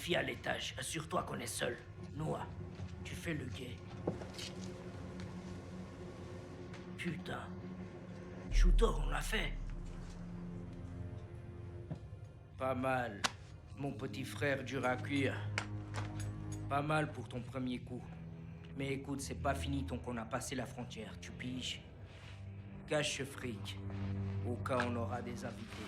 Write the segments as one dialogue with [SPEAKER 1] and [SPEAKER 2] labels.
[SPEAKER 1] filles à l'étage. Assure-toi qu'on est seul. Noah, tu fais le guet. Putain. Shooter, on l'a fait. Pas mal. Mon petit frère dur à cuire. Pas mal pour ton premier coup. Mais écoute, c'est pas fini tant qu'on a passé la frontière, tu piges? Cache ce fric, au cas où on aura des invités.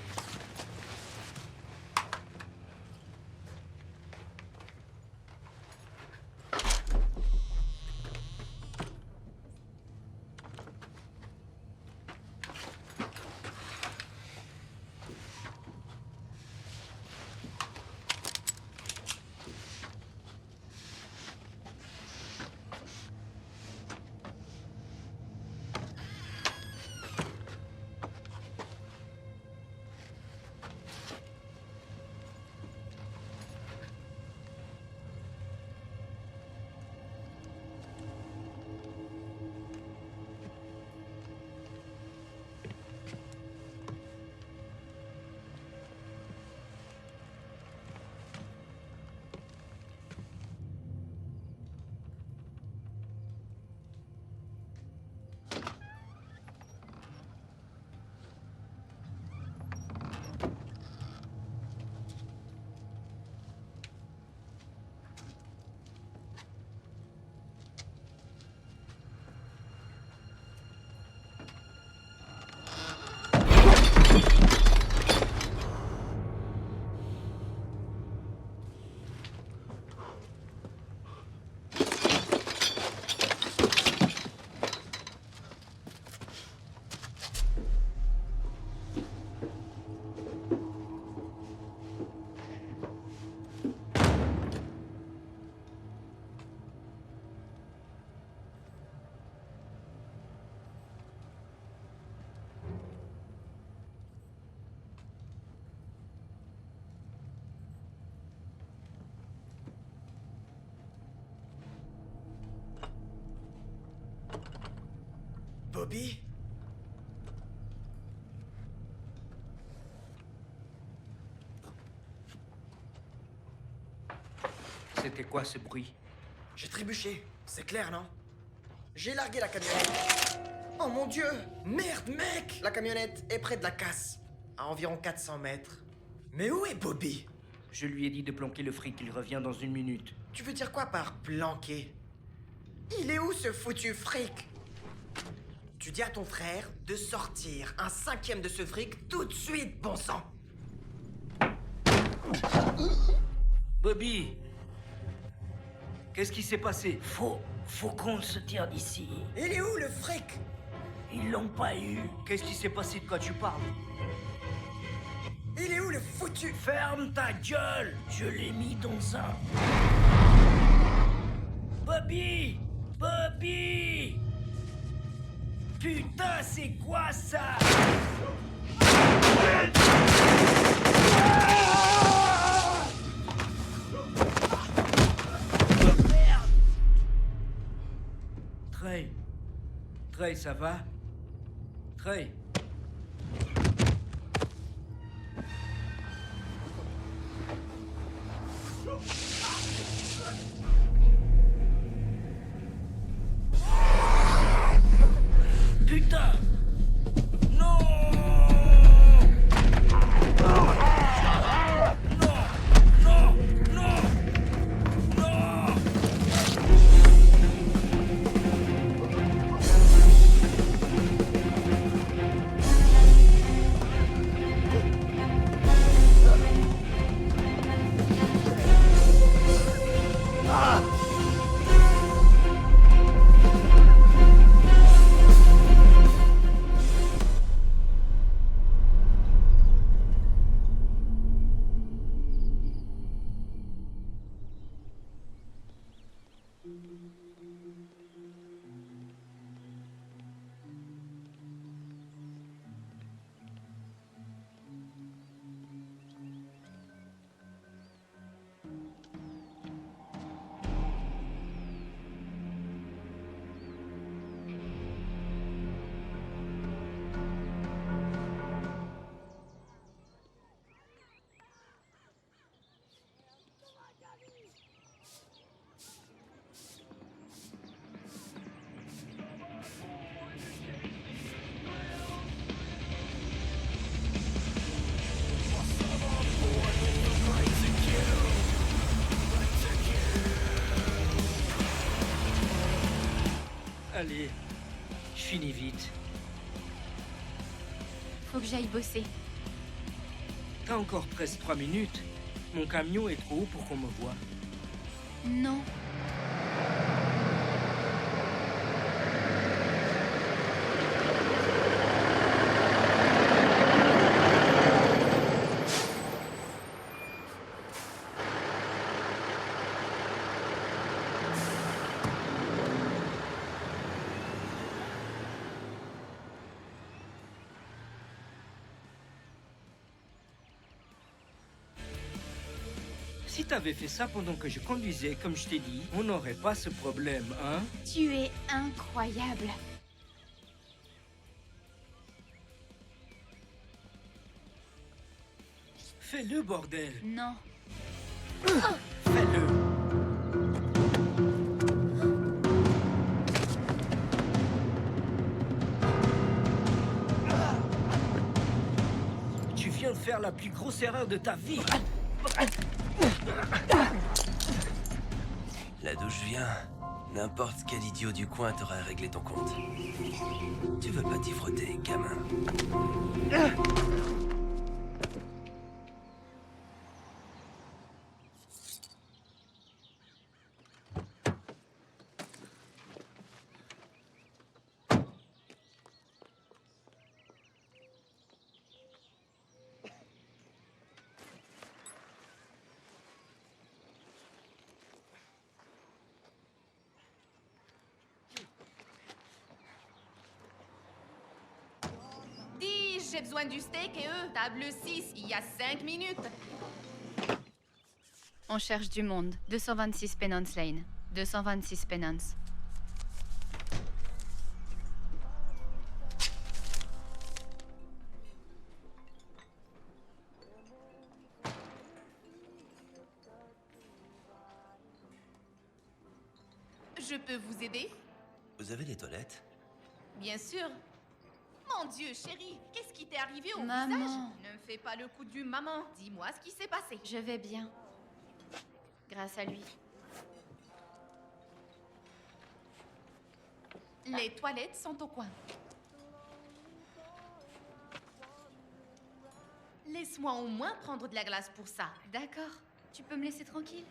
[SPEAKER 2] Bobby?
[SPEAKER 1] C'était quoi ce bruit?
[SPEAKER 2] J'ai trébuché, c'est clair, non? J'ai largué la camionnette. Oh mon Dieu! Merde, mec! La camionnette est près de la casse, à environ 400 mètres. Mais où est Bobby?
[SPEAKER 1] Je lui ai dit de planquer le fric, il revient dans 1 minute.
[SPEAKER 2] Tu veux dire quoi par planquer? Il est où ce foutu fric? Tu dis à ton frère de sortir 1/5 de ce fric tout de suite, bon sang!
[SPEAKER 1] Bobby! Qu'est-ce qui s'est passé?
[SPEAKER 3] Faut qu'on se tire d'ici.
[SPEAKER 2] Il est où le fric?
[SPEAKER 3] Ils l'ont pas eu.
[SPEAKER 1] Qu'est-ce qui s'est passé? De quoi tu parles?
[SPEAKER 2] Il est où le foutu?
[SPEAKER 3] Ferme ta gueule! Je l'ai mis dans un... Bobby! Bobby! Putain, c'est quoi ça? Merde!
[SPEAKER 1] Trey, ça va? Trey?
[SPEAKER 3] Putain! Non! Non! Non! Non! Non!
[SPEAKER 1] Allez, je finis vite.
[SPEAKER 4] Faut que j'aille bosser.
[SPEAKER 1] T'as encore presque 3 minutes. Mon camion est trop haut pour qu'on me voie.
[SPEAKER 4] Non.
[SPEAKER 1] Si t'avais fait ça pendant que je conduisais, comme je t'ai dit, on n'aurait pas ce problème, hein?
[SPEAKER 4] Tu es incroyable.
[SPEAKER 1] Fais-le, bordel!
[SPEAKER 4] Non.
[SPEAKER 1] Fais-le! Tu viens de faire la plus grosse erreur de ta vie!
[SPEAKER 5] La douche vient. N'importe quel idiot du coin t'aurait réglé ton compte. Tu veux pas t'y frotter, gamin.
[SPEAKER 6] Dis, j'ai besoin du steak et eux. Table 6, il y a 5 minutes.
[SPEAKER 4] On cherche du monde. 226 Penance Lane. 226 Penance.
[SPEAKER 6] Je peux vous aider?
[SPEAKER 5] Vous avez des toilettes?
[SPEAKER 6] Bien sûr. Mon Dieu, chérie, qu'est-ce qui t'est arrivé au
[SPEAKER 4] Maman.
[SPEAKER 6] visage? Ne me fais pas le coup du maman. Dis-moi ce qui s'est passé.
[SPEAKER 4] Je vais bien. Grâce à lui.
[SPEAKER 6] Les toilettes sont au coin. Laisse-moi au moins prendre de la glace pour ça.
[SPEAKER 4] D'accord. Tu peux me laisser tranquille?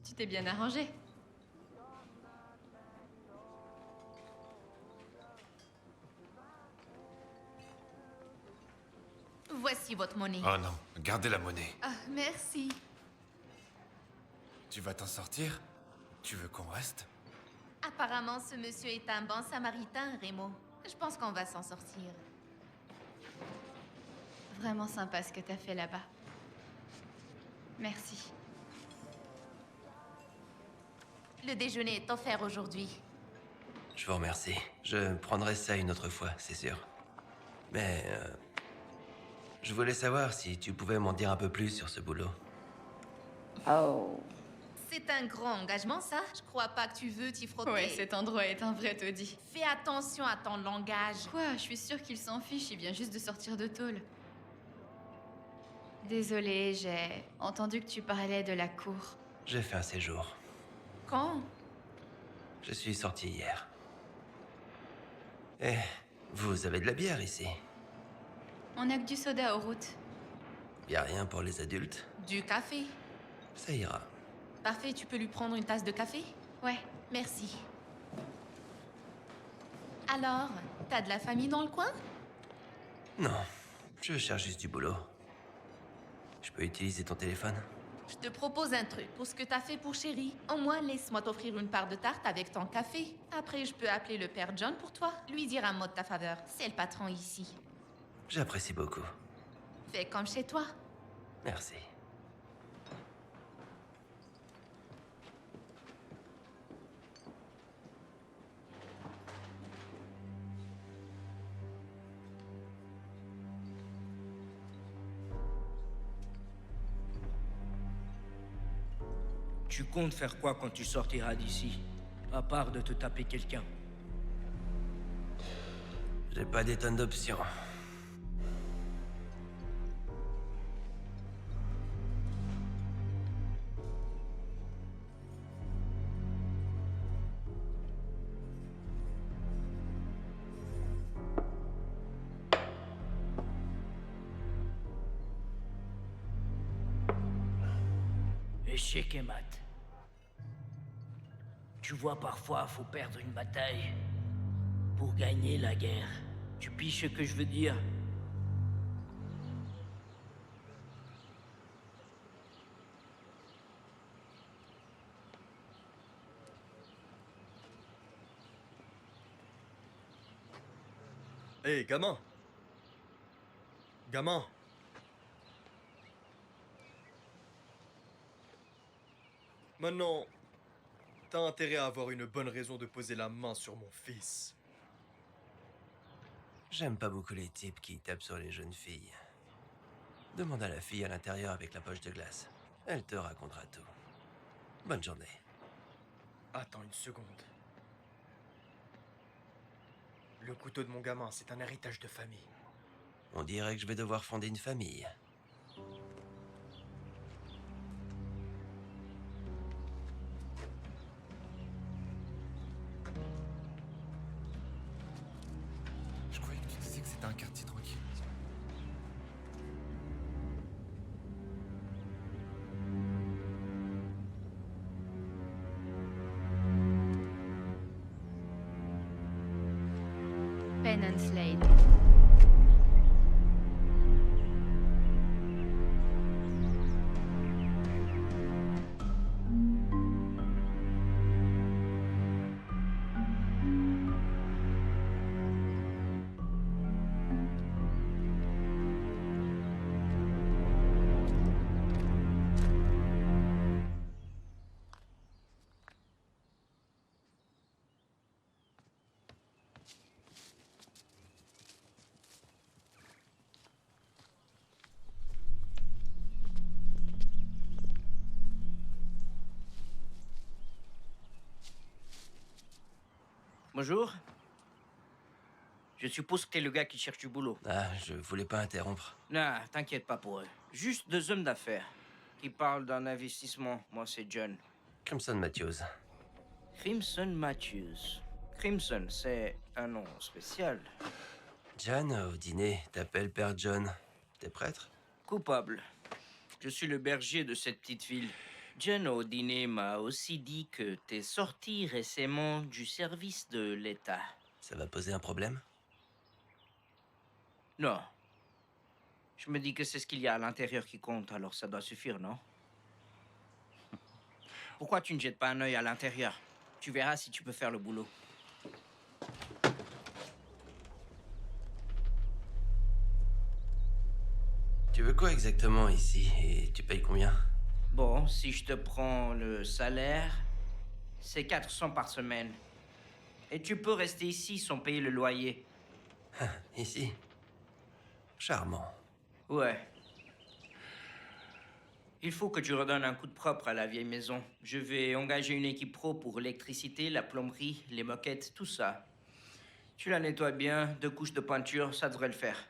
[SPEAKER 6] Tu t'es bien arrangé. Voici votre monnaie.
[SPEAKER 7] Oh non, gardez la monnaie.
[SPEAKER 6] Ah, merci.
[SPEAKER 7] Tu vas t'en sortir? Tu veux qu'on reste?
[SPEAKER 6] Apparemment, ce monsieur est un bon samaritain, Remo. Je pense qu'on va s'en sortir.
[SPEAKER 4] Vraiment sympa ce que t'as fait là-bas. Merci.
[SPEAKER 6] Le déjeuner est offert aujourd'hui.
[SPEAKER 5] Je vous remercie. Je prendrai ça une autre fois, c'est sûr. Mais, je voulais savoir si tu pouvais m'en dire un peu plus sur ce boulot.
[SPEAKER 4] Oh.
[SPEAKER 6] C'est un grand engagement, ça. Je crois pas que tu veux t'y frotter.
[SPEAKER 4] Ouais, cet endroit est un vrai taudis.
[SPEAKER 6] Fais attention à ton langage.
[SPEAKER 4] Quoi? Je suis sûre qu'il s'en fiche, il vient juste de sortir de tôle. Désolée, j'ai entendu que tu parlais de la cour.
[SPEAKER 5] J'ai fait un séjour.
[SPEAKER 6] Quand?
[SPEAKER 5] Je suis sorti hier. Eh, vous avez de la bière ici?
[SPEAKER 4] On a que du soda aux routes.
[SPEAKER 5] Y a rien pour les adultes?
[SPEAKER 6] Du café.
[SPEAKER 5] Ça ira.
[SPEAKER 6] Parfait, tu peux lui prendre une tasse de café?
[SPEAKER 4] Ouais.
[SPEAKER 6] Merci. Alors, t'as de la famille dans le coin?
[SPEAKER 5] Non, je cherche juste du boulot. Je peux utiliser ton téléphone?
[SPEAKER 6] Je te propose un truc. Pour ce que t'as fait pour Chérie, au moins laisse-moi t'offrir une part de tarte avec ton café. Après, je peux appeler le père John pour toi. Lui dire un mot de ta faveur. C'est le patron ici.
[SPEAKER 5] J'apprécie beaucoup.
[SPEAKER 6] Fais comme chez toi.
[SPEAKER 5] Merci.
[SPEAKER 1] Tu comptes faire quoi quand tu sortiras d'ici? À part de te taper quelqu'un.
[SPEAKER 5] J'ai pas des tonnes d'options.
[SPEAKER 3] Échec et mat. Tu vois, parfois, faut perdre une bataille pour gagner la guerre.
[SPEAKER 1] Tu piges ce que je veux dire?
[SPEAKER 2] Hé, gamin! Gamin! Maintenant, t'as intérêt à avoir une bonne raison de poser la main sur mon fils.
[SPEAKER 5] J'aime pas beaucoup les types qui tapent sur les jeunes filles. Demande à la fille à l'intérieur avec la poche de glace. Elle te racontera tout. Bonne journée.
[SPEAKER 2] Attends une seconde. Le couteau de mon gamin, c'est un héritage de famille.
[SPEAKER 5] On dirait que je vais devoir fonder une famille.
[SPEAKER 7] Je croyais que tu disais que c'était un quartier tranquille.
[SPEAKER 4] Penance Lane.
[SPEAKER 1] Bonjour. Je suppose que t'es le gars qui cherche du boulot.
[SPEAKER 5] Ah, je voulais pas interrompre.
[SPEAKER 1] Non, t'inquiète pas pour eux. Juste deux hommes d'affaires qui parlent d'un investissement. Moi, c'est John.
[SPEAKER 5] Crimson Matthews.
[SPEAKER 1] Crimson Matthews. Crimson, c'est un nom spécial.
[SPEAKER 5] John, au dîner, t'appelles Père John. T'es prêtre?
[SPEAKER 1] Coupable. Je suis le berger de cette petite ville. John, au dîner, m'a aussi dit que t'es sorti récemment du service de l'État.
[SPEAKER 5] Ça va poser un problème?
[SPEAKER 1] Non. Je me dis que c'est ce qu'il y a à l'intérieur qui compte, alors ça doit suffire, non? Pourquoi tu ne jettes pas un œil à l'intérieur? Tu verras si tu peux faire le boulot.
[SPEAKER 5] Tu veux quoi exactement ici? Et tu payes combien?
[SPEAKER 1] Bon, si je te prends le salaire, c'est 400 par semaine. Et tu peux rester ici sans payer le loyer.
[SPEAKER 5] Ici? Charmant.
[SPEAKER 1] Ouais. Il faut que tu redonnes un coup de propre à la vieille maison. Je vais engager une équipe pro pour l'électricité, la plomberie, les moquettes, tout ça. Tu la nettoies bien, 2 couches de peinture, ça devrait le faire.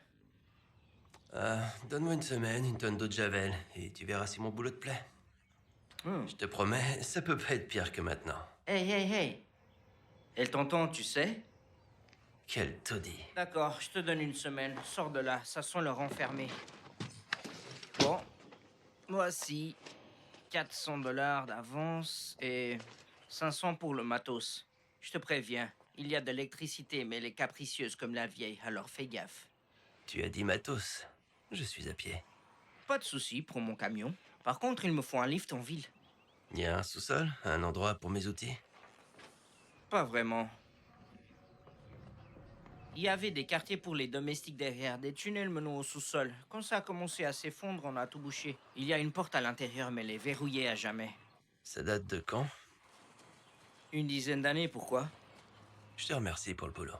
[SPEAKER 5] Donne-moi une semaine, une tonne d'eau de javel, et tu verras si mon boulot te plaît. Je te promets, ça peut pas être pire que maintenant.
[SPEAKER 1] Hey. Elle t'entend, tu sais?
[SPEAKER 5] Quel taudis.
[SPEAKER 1] D'accord, je te donne une semaine. Sors de là, ça sent le renfermé. Bon, voici 400 $ d'avance et 500 pour le matos. Je te préviens, il y a de l'électricité, mais elle est capricieuse comme la vieille, alors fais gaffe.
[SPEAKER 5] Tu as dit matos. Je suis à pied.
[SPEAKER 1] Pas de souci pour mon camion. Par contre, il me faut un lift en ville.
[SPEAKER 5] Il y a un sous-sol, un endroit pour mes outils.
[SPEAKER 1] Pas vraiment. Il y avait des quartiers pour les domestiques derrière, des tunnels menant au sous-sol. Quand ça a commencé à s'effondrer, on a tout bouché. Il y a une porte à l'intérieur, mais elle est verrouillée à jamais.
[SPEAKER 5] Ça date de quand?
[SPEAKER 1] Une dizaine d'années, pourquoi?
[SPEAKER 5] Je te remercie pour le boulot.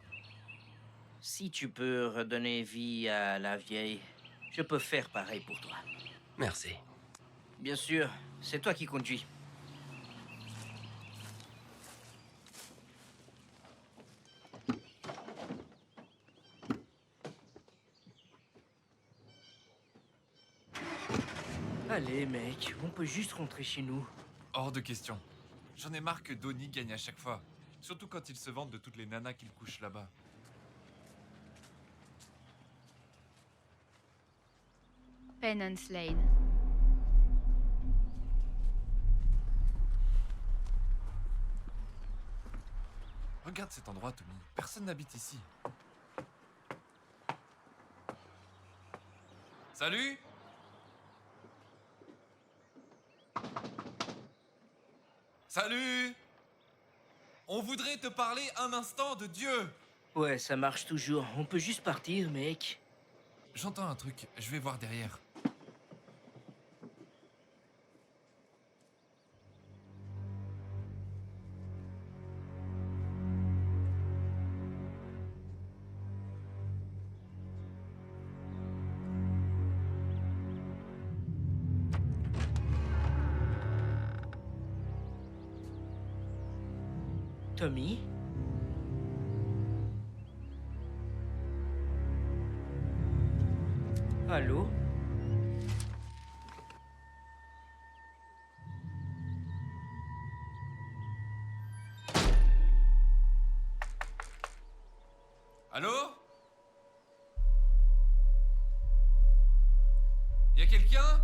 [SPEAKER 1] Si tu peux redonner vie à la vieille, je peux faire pareil pour toi.
[SPEAKER 5] Merci.
[SPEAKER 1] Bien sûr, c'est toi qui conduis. Allez, mec, on peut juste rentrer chez nous.
[SPEAKER 7] Hors de question. J'en ai marre que Donnie gagne à chaque fois. Surtout quand il se vante de toutes les nanas qu'il couche là-bas.
[SPEAKER 4] Penance Lane.
[SPEAKER 7] Regarde cet endroit, Tommy. Personne n'habite ici. Salut! Salut! On voudrait te parler un instant de Dieu!
[SPEAKER 1] Ouais, ça marche toujours. On peut juste partir, mec.
[SPEAKER 7] J'entends un truc, je vais voir derrière.
[SPEAKER 1] Tommy? Allô?
[SPEAKER 7] Allô? Y a quelqu'un?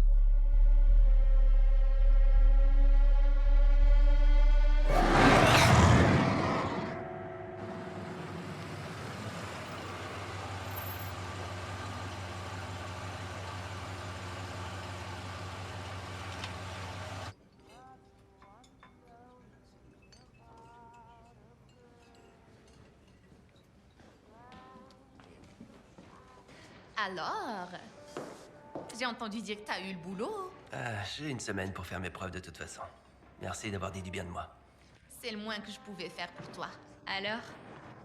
[SPEAKER 6] Alors, j'ai entendu dire que t'as eu le boulot.
[SPEAKER 5] Ah, j'ai une semaine pour faire mes preuves de toute façon. Merci d'avoir dit du bien de moi.
[SPEAKER 6] C'est le moins que je pouvais faire pour toi.
[SPEAKER 4] Alors,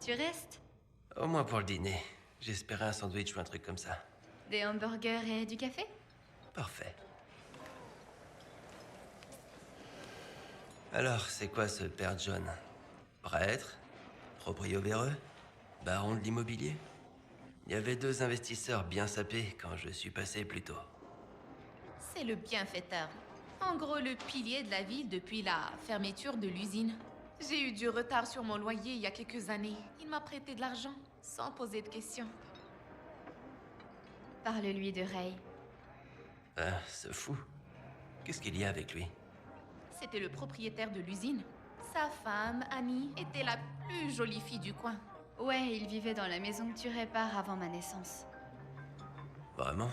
[SPEAKER 4] tu restes?
[SPEAKER 5] Au moins pour le dîner. J'espérais un sandwich ou un truc comme ça.
[SPEAKER 4] Des hamburgers et du café?
[SPEAKER 5] Parfait. Alors, c'est quoi ce père John? Prêtre? Proprio véreux? Baron de l'immobilier? Il y avait 2 investisseurs bien sapés quand je suis passé plus tôt.
[SPEAKER 6] C'est le bienfaiteur. En gros, le pilier de la ville depuis la fermeture de l'usine. J'ai eu du retard sur mon loyer il y a quelques années. Il m'a prêté de l'argent, sans poser de questions.
[SPEAKER 4] Parle-lui de Ray.
[SPEAKER 5] Ah, ce fou. Qu'est-ce qu'il y a avec lui?
[SPEAKER 6] C'était le propriétaire de l'usine. Sa femme, Annie, était la plus jolie fille du coin.
[SPEAKER 4] Ouais, il vivait dans la maison que tu répares avant ma naissance.
[SPEAKER 5] Vraiment?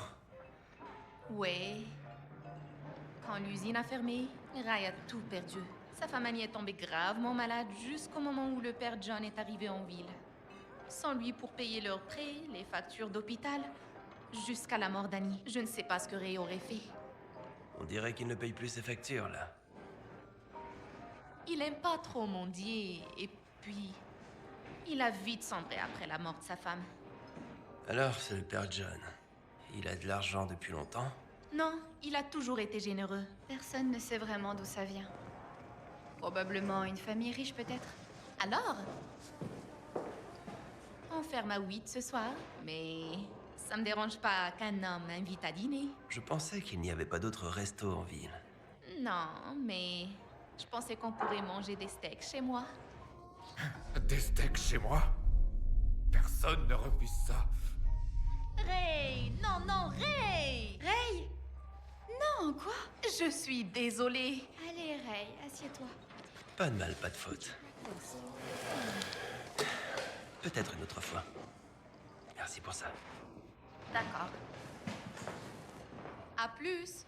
[SPEAKER 6] Ouais. Quand l'usine a fermé, Ray a tout perdu. Sa femme Annie est tombée gravement malade jusqu'au moment où le père John est arrivé en ville. Sans lui pour payer leurs prêts, les factures d'hôpital, jusqu'à la mort d'Annie. Je ne sais pas ce que Ray aurait fait.
[SPEAKER 5] On dirait qu'il ne paye plus ses factures, là.
[SPEAKER 6] Il aime pas trop mendier, et puis... il a vite sombré après la mort de sa femme.
[SPEAKER 5] Alors, c'est le père John. Il a de l'argent depuis longtemps?
[SPEAKER 6] Non, il a toujours été généreux.
[SPEAKER 4] Personne ne sait vraiment d'où ça vient. Probablement une famille riche, peut-être.
[SPEAKER 6] Alors, on ferme à 8 ce soir, mais ça me dérange pas qu'un homme m'invite à dîner.
[SPEAKER 5] Je pensais qu'il n'y avait pas d'autres restos en ville.
[SPEAKER 6] Non, mais je pensais qu'on pourrait manger des steaks chez moi.
[SPEAKER 7] Des steaks chez moi? Personne ne refuse ça.
[SPEAKER 6] Ray! Non, non, Ray!
[SPEAKER 4] Ray! Non, quoi?
[SPEAKER 6] Je suis désolée.
[SPEAKER 4] Allez, Ray, assieds-toi.
[SPEAKER 5] Pas de mal, pas de faute. Peut-être une autre fois. Merci pour ça.
[SPEAKER 6] D'accord. À plus!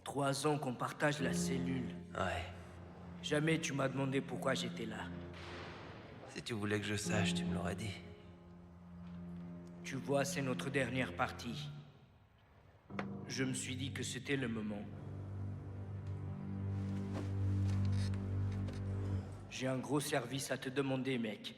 [SPEAKER 1] 3 ans qu'on partage la cellule.
[SPEAKER 5] Ouais.
[SPEAKER 1] Jamais tu m'as demandé pourquoi j'étais là.
[SPEAKER 5] Si tu voulais que je sache, tu me l'aurais dit.
[SPEAKER 1] Tu vois, c'est notre dernière partie. Je me suis dit que c'était le moment. J'ai un gros service à te demander, mec.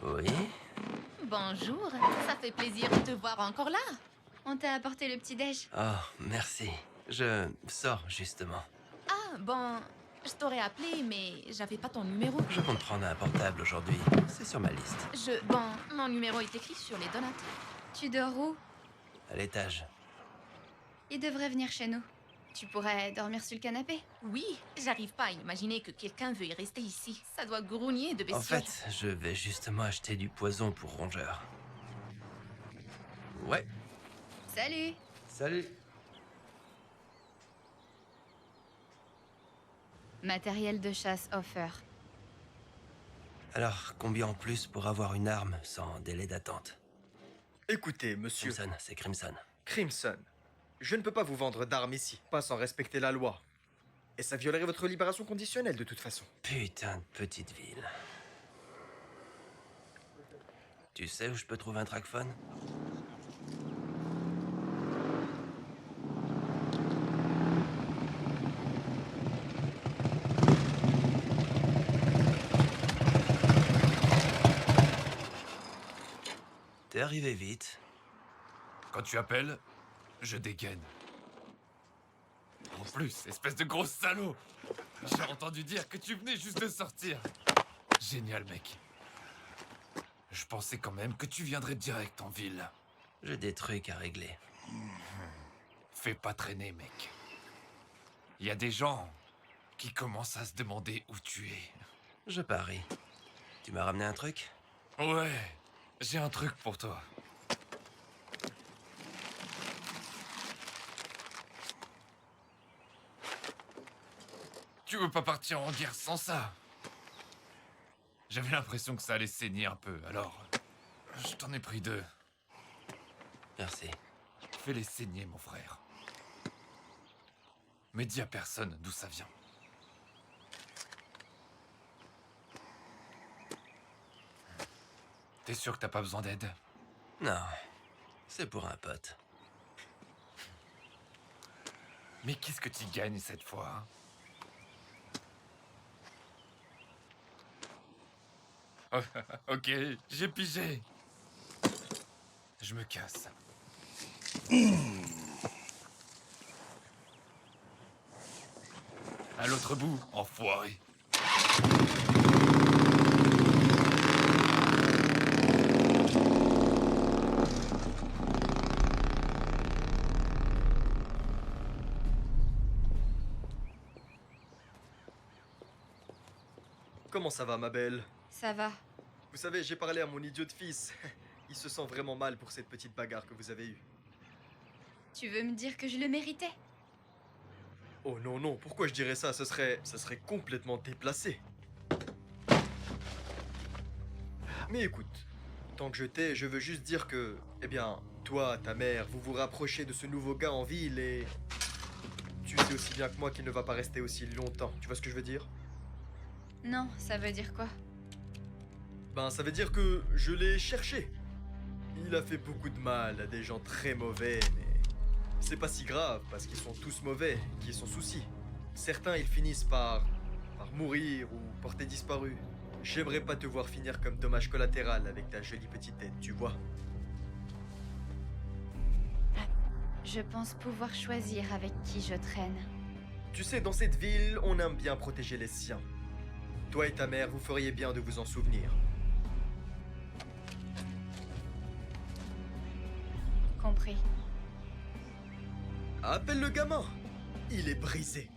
[SPEAKER 5] Oui?
[SPEAKER 6] Bonjour, ça fait plaisir de te voir encore là.
[SPEAKER 4] On t'a apporté le petit-déj.
[SPEAKER 5] Oh, merci. Je sors, justement.
[SPEAKER 6] Ah, bon, je t'aurais appelé, mais j'avais pas ton numéro.
[SPEAKER 5] Je compte prendre un portable aujourd'hui. C'est sur ma liste.
[SPEAKER 6] Bon, mon numéro est écrit sur les donuts.
[SPEAKER 4] Tu dors où?
[SPEAKER 5] À l'étage.
[SPEAKER 4] Il devrait venir chez nous. Tu pourrais dormir sur le canapé.
[SPEAKER 6] Oui, j'arrive pas à imaginer que quelqu'un veuille rester ici. Ça doit grogner de
[SPEAKER 5] En
[SPEAKER 6] bestiole.
[SPEAKER 5] fait, je vais justement acheter du poison pour rongeurs. Ouais.
[SPEAKER 4] Salut!
[SPEAKER 5] Salut.
[SPEAKER 4] Matériel de chasse offert.
[SPEAKER 5] Alors, combien en plus pour avoir une arme sans délai d'attente?
[SPEAKER 2] Écoutez, monsieur
[SPEAKER 5] Crimson, c'est Crimson.
[SPEAKER 2] Crimson, je ne peux pas vous vendre d'armes ici, pas sans respecter la loi. Et ça violerait votre libération conditionnelle de toute façon.
[SPEAKER 5] Putain de petite ville. Tu sais où je peux trouver un trackphone? T'es arrivé vite.
[SPEAKER 7] Quand tu appelles, je dégaine. En plus, espèce de gros salaud! J'ai entendu dire que tu venais juste de sortir. Génial, mec. Je pensais quand même que tu viendrais direct en ville.
[SPEAKER 5] J'ai des trucs à régler.
[SPEAKER 7] Fais pas traîner, mec. Il y a des gens qui commencent à se demander où tu es.
[SPEAKER 5] Je parie. Tu m'as ramené un truc?
[SPEAKER 7] Ouais, j'ai un truc pour toi. Tu veux pas partir en guerre sans ça? J'avais l'impression que ça allait saigner un peu, alors... Je t'en ai pris 2.
[SPEAKER 5] Merci.
[SPEAKER 7] Fais-les saigner, mon frère. Mais dis à personne d'où ça vient. T'es sûr que t'as pas besoin d'aide?
[SPEAKER 5] Non, c'est pour un pote.
[SPEAKER 7] Mais qu'est-ce que tu gagnes cette fois? Hein? Ok, j'ai pigé. Je me casse. À l'autre bout, enfoiré.
[SPEAKER 8] Comment ça va, ma belle?
[SPEAKER 4] Ça va.
[SPEAKER 8] Vous savez, j'ai parlé à mon idiot de fils. Il se sent vraiment mal pour cette petite bagarre que vous avez eue.
[SPEAKER 4] Tu veux me dire que je le méritais?
[SPEAKER 8] Oh non, non, pourquoi je dirais ça? Ce serait complètement déplacé. Mais écoute, tant que je t'ai, je veux juste dire que, eh bien, toi, ta mère, vous vous rapprochez de ce nouveau gars en ville et... Tu sais aussi bien que moi qu'il ne va pas rester aussi longtemps. Tu vois ce que je veux dire?
[SPEAKER 4] Non, ça veut dire quoi?
[SPEAKER 8] Ben, ça veut dire que je l'ai cherché. Il a fait beaucoup de mal à des gens très mauvais, mais... C'est pas si grave, parce qu'ils sont tous mauvais, qui est son souci. Certains, ils finissent par mourir ou porter disparu. J'aimerais pas te voir finir comme dommage collatéral avec ta jolie petite tête, tu vois.
[SPEAKER 4] Je pense pouvoir choisir avec qui je traîne.
[SPEAKER 8] Tu sais, dans cette ville, on aime bien protéger les siens. Toi et ta mère, vous feriez bien de vous en souvenir.
[SPEAKER 4] Compris.
[SPEAKER 8] Appelle le gamin. Il est brisé.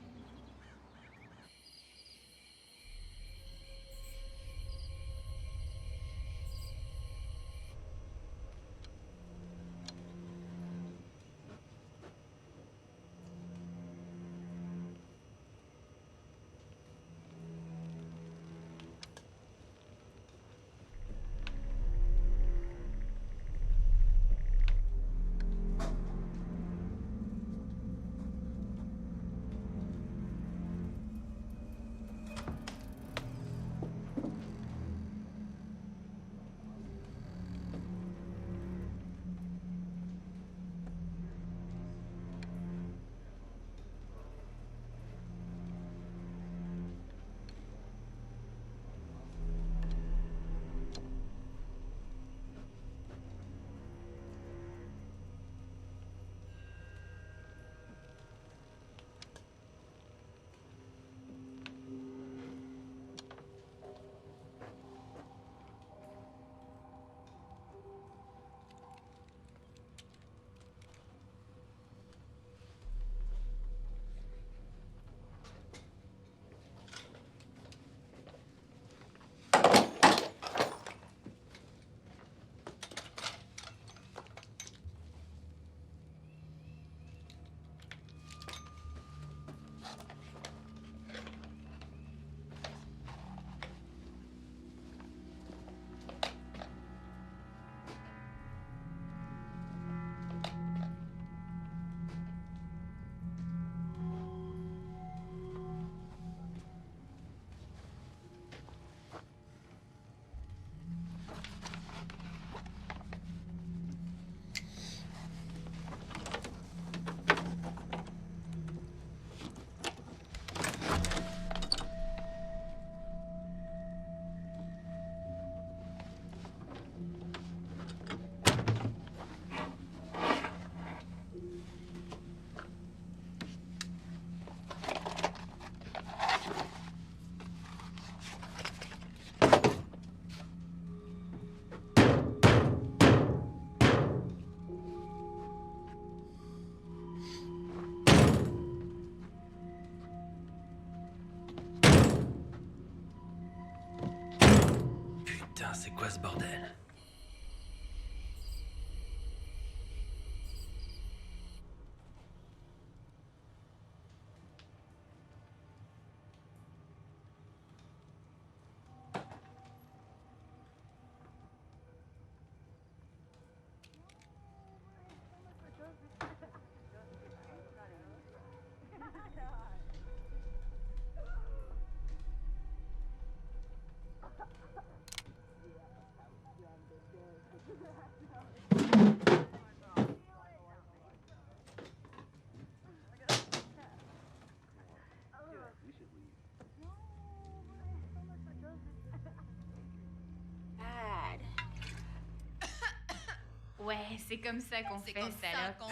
[SPEAKER 4] Ouais, c'est comme ça qu'on fait,
[SPEAKER 6] comme ça
[SPEAKER 4] salope.
[SPEAKER 6] qu'on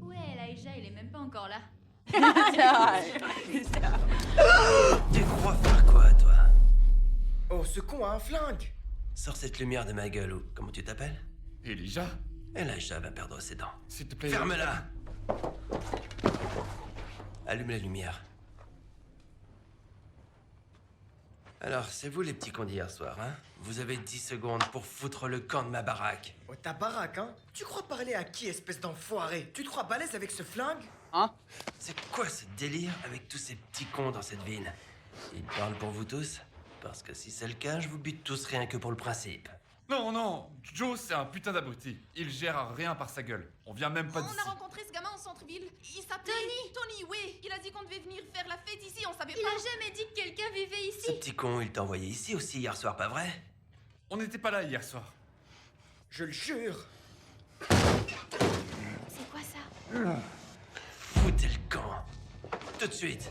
[SPEAKER 4] Ouais, Elijah, il est même pas encore là.
[SPEAKER 5] Tu crois faire quoi, toi?
[SPEAKER 2] Oh, ce con a un flingue!
[SPEAKER 5] Sors cette lumière de ma gueule ou comment tu t'appelles?
[SPEAKER 7] Elijah,
[SPEAKER 5] Elijah va perdre ses dents.
[SPEAKER 7] s'il te plaît.
[SPEAKER 5] Ferme-la! Allume la lumière. Alors, c'est vous les petits cons d'hier soir, hein? Vous avez 10 secondes pour foutre le camp de ma baraque.
[SPEAKER 2] Oh, ta baraque, hein? Tu crois parler à qui, espèce d'enfoiré? Tu te crois balèze avec ce flingue?
[SPEAKER 5] C'est quoi ce délire avec tous ces petits cons dans cette ville? Ils parlent pour vous tous? Parce que si c'est le cas, je vous bute tous rien que pour le principe.
[SPEAKER 7] Non, non, Joe, c'est un putain d'abruti. Il gère rien par sa gueule. On vient même pas
[SPEAKER 6] On
[SPEAKER 7] d'ici.
[SPEAKER 6] a rencontré ce gamin au centre-ville. Il s'appelait... Tony, oui. Il a dit qu'on devait venir faire la fête ici, on savait
[SPEAKER 4] Il
[SPEAKER 6] pas.
[SPEAKER 4] a jamais dit que quelqu'un vivait
[SPEAKER 5] Ce
[SPEAKER 4] ici.
[SPEAKER 5] petit con, il t'a envoyé ici aussi hier soir, pas vrai?
[SPEAKER 7] On n'était pas là hier soir.
[SPEAKER 2] Je le jure!
[SPEAKER 4] C'est quoi ça?
[SPEAKER 5] Foutez le camp. Tout de suite.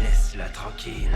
[SPEAKER 5] Laisse-la tranquille.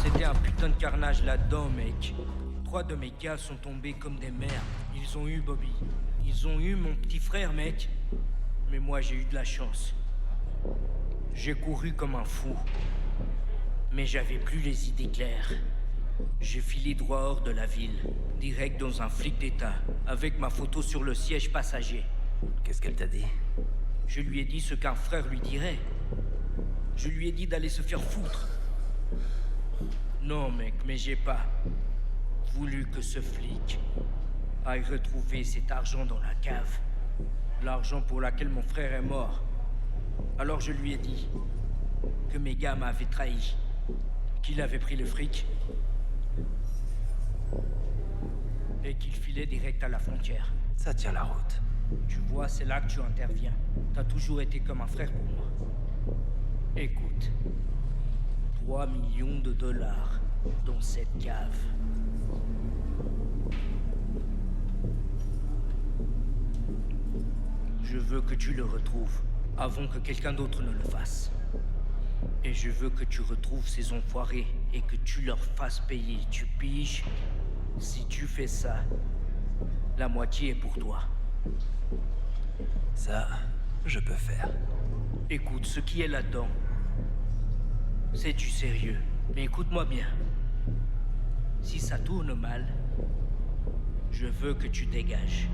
[SPEAKER 1] C'était un putain de carnage là-dedans, mec. 3 de mes gars sont tombés comme des merdes. Ils ont eu Bobby. Ils ont eu mon petit frère, mec. Mais moi, j'ai eu de la chance. J'ai couru comme un fou. Mais j'avais plus les idées claires. J'ai filé droit hors de la ville, direct dans un flic d'État, avec ma photo sur le siège passager.
[SPEAKER 5] Qu'est-ce qu'elle t'a dit?
[SPEAKER 1] Je lui ai dit ce qu'un frère lui dirait. Je lui ai dit d'aller se faire foutre. Non, mec, mais j'ai pas voulu que ce flic aille retrouver cet argent dans la cave. L'argent pour laquelle mon frère est mort. Alors je lui ai dit que mes gars m'avaient trahi, qu'il avait pris le fric et qu'il filait direct à la frontière.
[SPEAKER 5] Ça tient la route.
[SPEAKER 1] Tu vois, c'est là que tu interviens. T'as toujours été comme un frère pour moi. Écoute, 3 millions de dollars dans cette cave. Je veux que tu le retrouves avant que quelqu'un d'autre ne le fasse. Et je veux que tu retrouves ces enfoirés et que tu leur fasses payer. Tu piges? Si tu fais ça, la moitié est pour toi.
[SPEAKER 5] Ça, je peux faire.
[SPEAKER 1] Écoute, ce qui est là-dedans, c'est du sérieux. Mais écoute-moi bien. Si ça tourne mal, je veux que tu dégages.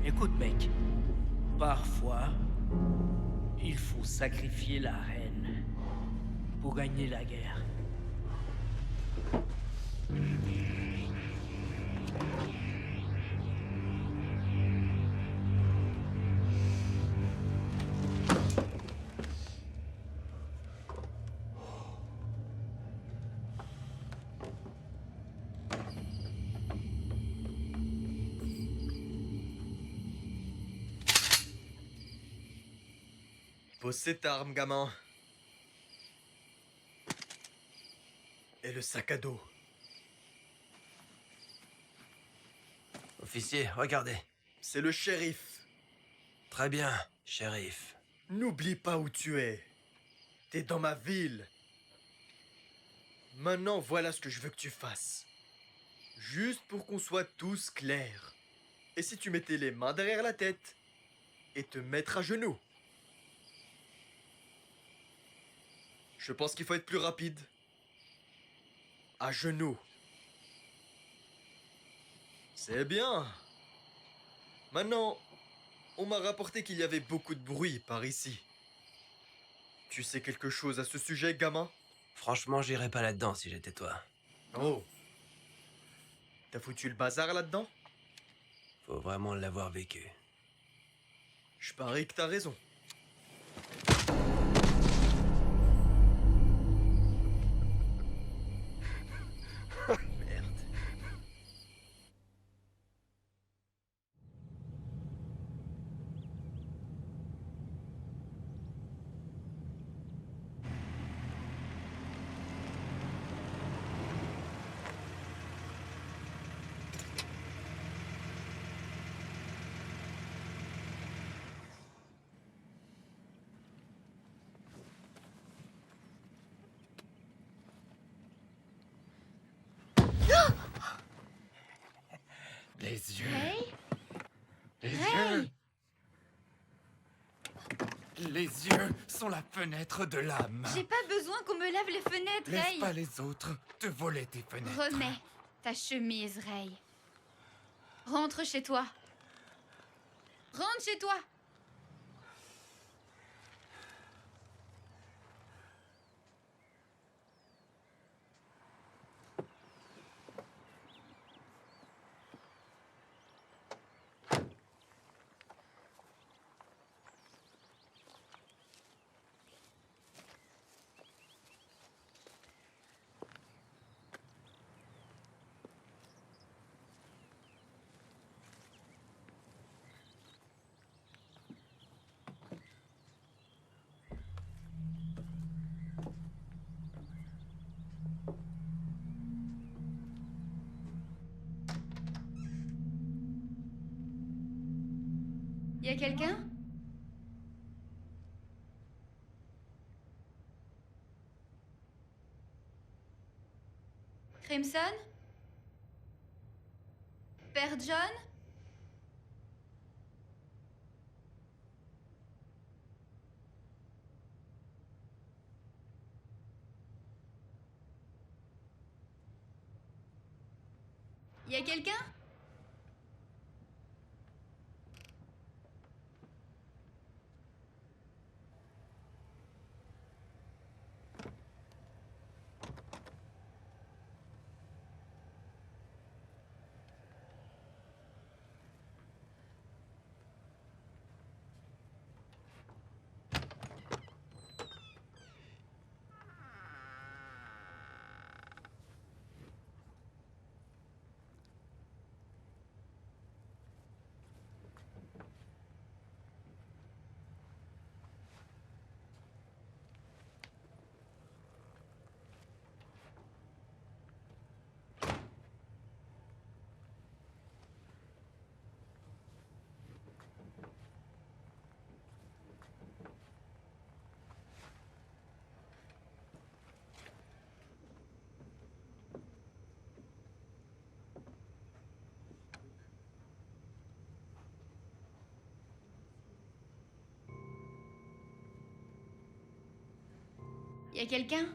[SPEAKER 1] Écoute, mec. Parfois, il faut sacrifier la reine pour gagner la guerre.
[SPEAKER 8] Pose cette arme, gamin. Et le sac à dos.
[SPEAKER 5] Officier, regardez.
[SPEAKER 8] C'est le shérif.
[SPEAKER 5] Très bien, shérif.
[SPEAKER 8] N'oublie pas où tu es. T'es dans ma ville. Maintenant, voilà ce que je veux que tu fasses. Juste pour qu'on soit tous clairs. Et si tu mettais les mains derrière la tête et te mettre à genoux? Je pense qu'il faut être plus rapide. À genoux. C'est bien. Maintenant, on m'a rapporté qu'il y avait beaucoup de bruit par ici. Tu sais quelque chose à ce sujet, gamin?
[SPEAKER 5] Franchement, j'irais pas là-dedans si j'étais toi.
[SPEAKER 8] Oh. T'as foutu le bazar là-dedans?
[SPEAKER 5] Faut vraiment l'avoir vécu.
[SPEAKER 8] Je parie que t'as raison. Merde.
[SPEAKER 7] Les yeux.
[SPEAKER 4] Ray?
[SPEAKER 7] Les
[SPEAKER 4] Ray!
[SPEAKER 7] yeux. Les yeux sont la fenêtre de l'âme.
[SPEAKER 4] J'ai pas besoin qu'on me lave les fenêtres,
[SPEAKER 7] Laisse
[SPEAKER 4] Ray!
[SPEAKER 7] pas les autres te voler tes fenêtres.
[SPEAKER 4] Remets ta chemise, Ray. Rentre chez toi. Rentre chez toi! Y a quelqu'un? Crimson? Père John? Y a quelqu'un? Y a quelqu'un?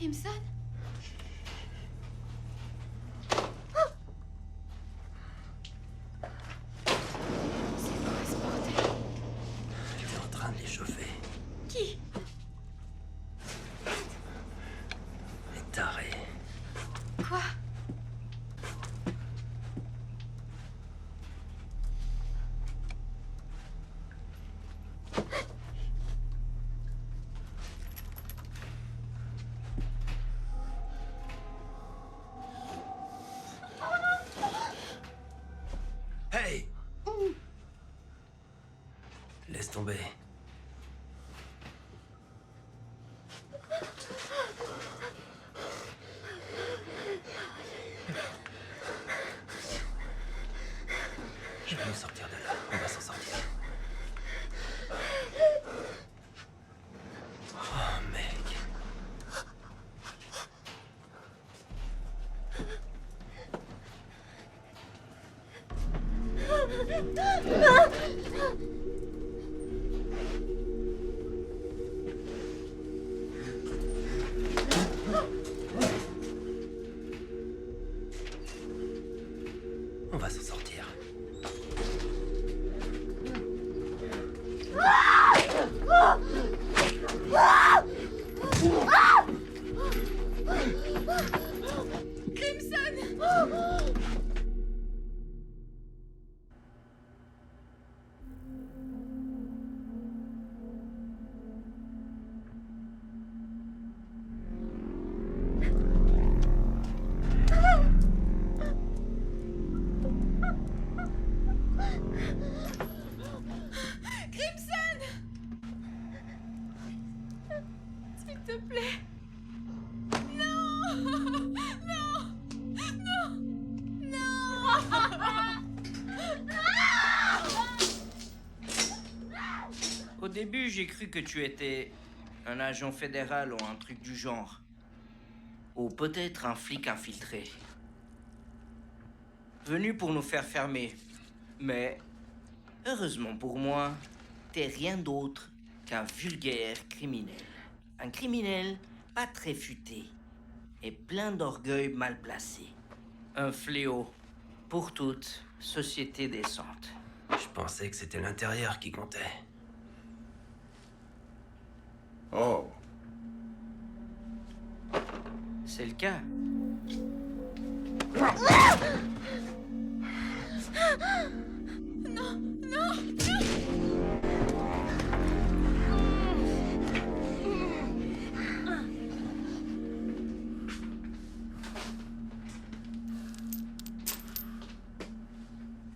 [SPEAKER 4] Crimson? C'est quoi ce bordel?
[SPEAKER 5] Tu es en train de les chauffer.
[SPEAKER 4] Qui?
[SPEAKER 5] Les tarés.
[SPEAKER 4] Quoi?
[SPEAKER 5] Hey! Laisse tomber. Je vais nous sortir de là. On va s'en sortir. Oh, mec. On va s'en sortir.
[SPEAKER 6] Crimson! S'il te plaît. Non! Non! Non! Non!
[SPEAKER 1] Au début, j'ai cru que tu étais un agent fédéral ou un truc du genre. Ou peut-être un flic infiltré. Venu pour nous faire fermer. Mais, heureusement pour moi, t'es rien d'autre qu'un vulgaire criminel. Un criminel pas très futé et plein d'orgueil mal placé. Un fléau pour toute société décente.
[SPEAKER 5] Je pensais que c'était l'intérieur qui comptait.
[SPEAKER 9] Oh,
[SPEAKER 1] C'est le cas.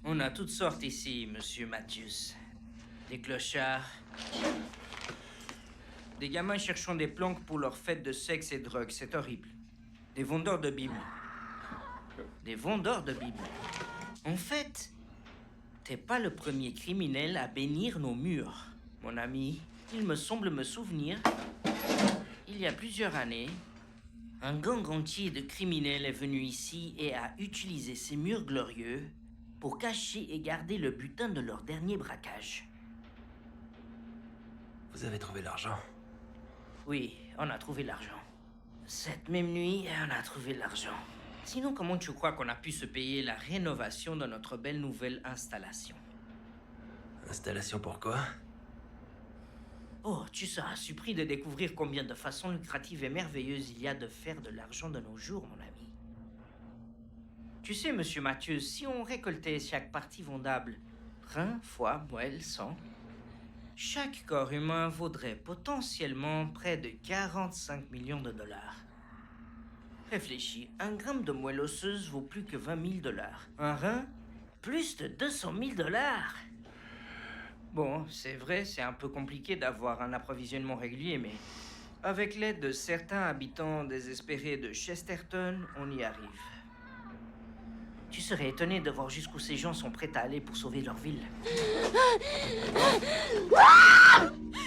[SPEAKER 1] On a toutes sortes ici, monsieur Matthews. Des clochards. Des gamins cherchant des planques pour leur fête de sexe et drogue, c'est horrible. Des vendeurs de Bibles. Des vendeurs de Bibles. En fait, t'es pas le premier criminel à bénir nos murs. Mon ami, il me semble me souvenir, il y a plusieurs années, un gang entier de criminels est venu ici et a utilisé ces murs glorieux pour cacher et garder le butin de leur dernier braquage.
[SPEAKER 5] Vous avez trouvé l'argent?
[SPEAKER 1] Oui, on a trouvé l'argent. Cette même nuit, on a trouvé l'argent. Sinon, comment tu crois qu'on a pu se payer la rénovation de notre belle nouvelle installation?
[SPEAKER 5] Installation pour quoi?
[SPEAKER 1] Oh, tu seras surpris de découvrir combien de façons lucratives et merveilleuses il y a de faire de l'argent de nos jours, mon ami. Tu sais, monsieur Mathieu, si on récoltait chaque partie vendable, rein, foie, moelle, sang, chaque corps humain vaudrait potentiellement près de 45 millions de dollars. Réfléchis, un gramme de moelle osseuse vaut plus que 20 000 dollars. Un rein, plus de 200 000 dollars. Bon, c'est vrai, c'est un peu compliqué d'avoir un approvisionnement régulier, mais avec l'aide de certains habitants désespérés de Chesterton, on y arrive. Tu serais étonné de voir jusqu'où ces gens sont prêts à aller pour sauver leur ville.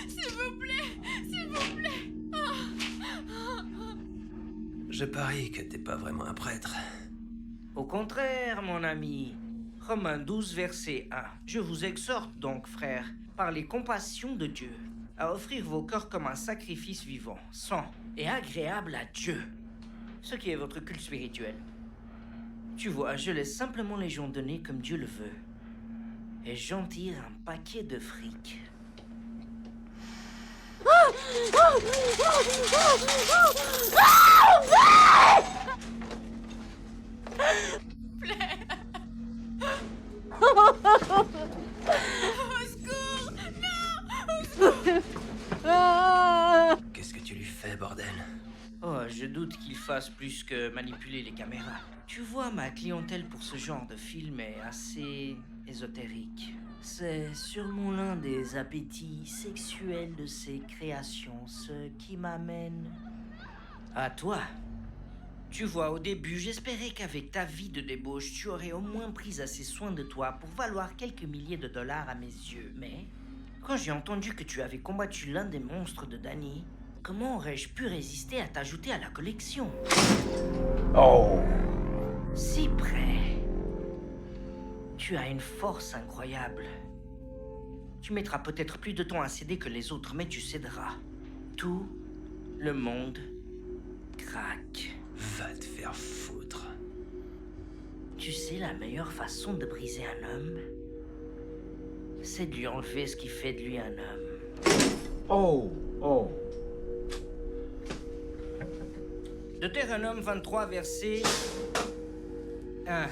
[SPEAKER 6] S'il vous plaît! S'il vous plaît!
[SPEAKER 5] Je parie que t'es pas vraiment un prêtre.
[SPEAKER 1] Au contraire, mon ami. Romains 12, verset 1. Je vous exhorte donc, frères, par les compassions de Dieu, à offrir vos corps comme un sacrifice vivant, sain et agréable à Dieu. Ce qui est votre culte spirituel. Tu vois, je laisse simplement les gens donner comme Dieu le veut. Et j'en tire un paquet de fric.
[SPEAKER 5] Qu'est-ce que tu lui fais, bordel?
[SPEAKER 1] Oh, je doute qu'il fasse plus que manipuler les caméras. Tu vois, ma clientèle pour ce genre de film est assez ésotérique. C'est sûrement l'un des appétits sexuels de ses créations, ce qui m'amène à toi. Tu vois, au début, j'espérais qu'avec ta vie de débauche, tu aurais au moins pris assez soin de toi pour valoir quelques milliers de dollars à mes yeux. Mais quand j'ai entendu que tu avais combattu l'un des monstres de Danny, comment aurais-je pu résister à t'ajouter à la collection?
[SPEAKER 9] Oh.
[SPEAKER 1] Si près. Tu as une force incroyable. Tu mettras peut-être plus de temps à céder que les autres, mais tu céderas. Tout le monde craque.
[SPEAKER 5] Va te faire foutre.
[SPEAKER 1] Tu sais, la meilleure façon de briser un homme, c'est de lui enlever ce qui fait de lui un homme.
[SPEAKER 9] Oh. Oh.
[SPEAKER 1] Deutéronome 23, verset 1.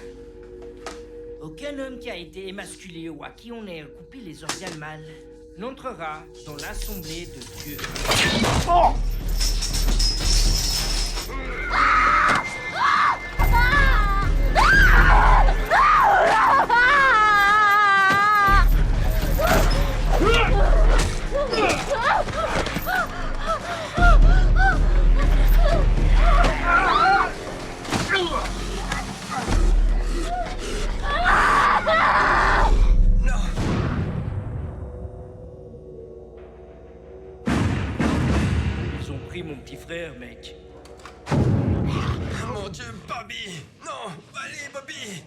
[SPEAKER 1] Aucun homme qui a été émasculé ou à qui on ait coupé les organes mâles n'entrera dans l'assemblée de Dieu.
[SPEAKER 9] Oh.
[SPEAKER 1] Ils ont pris mon petit frère, mec.
[SPEAKER 5] Mon Dieu, Bobby! Non! Allez, Bobby!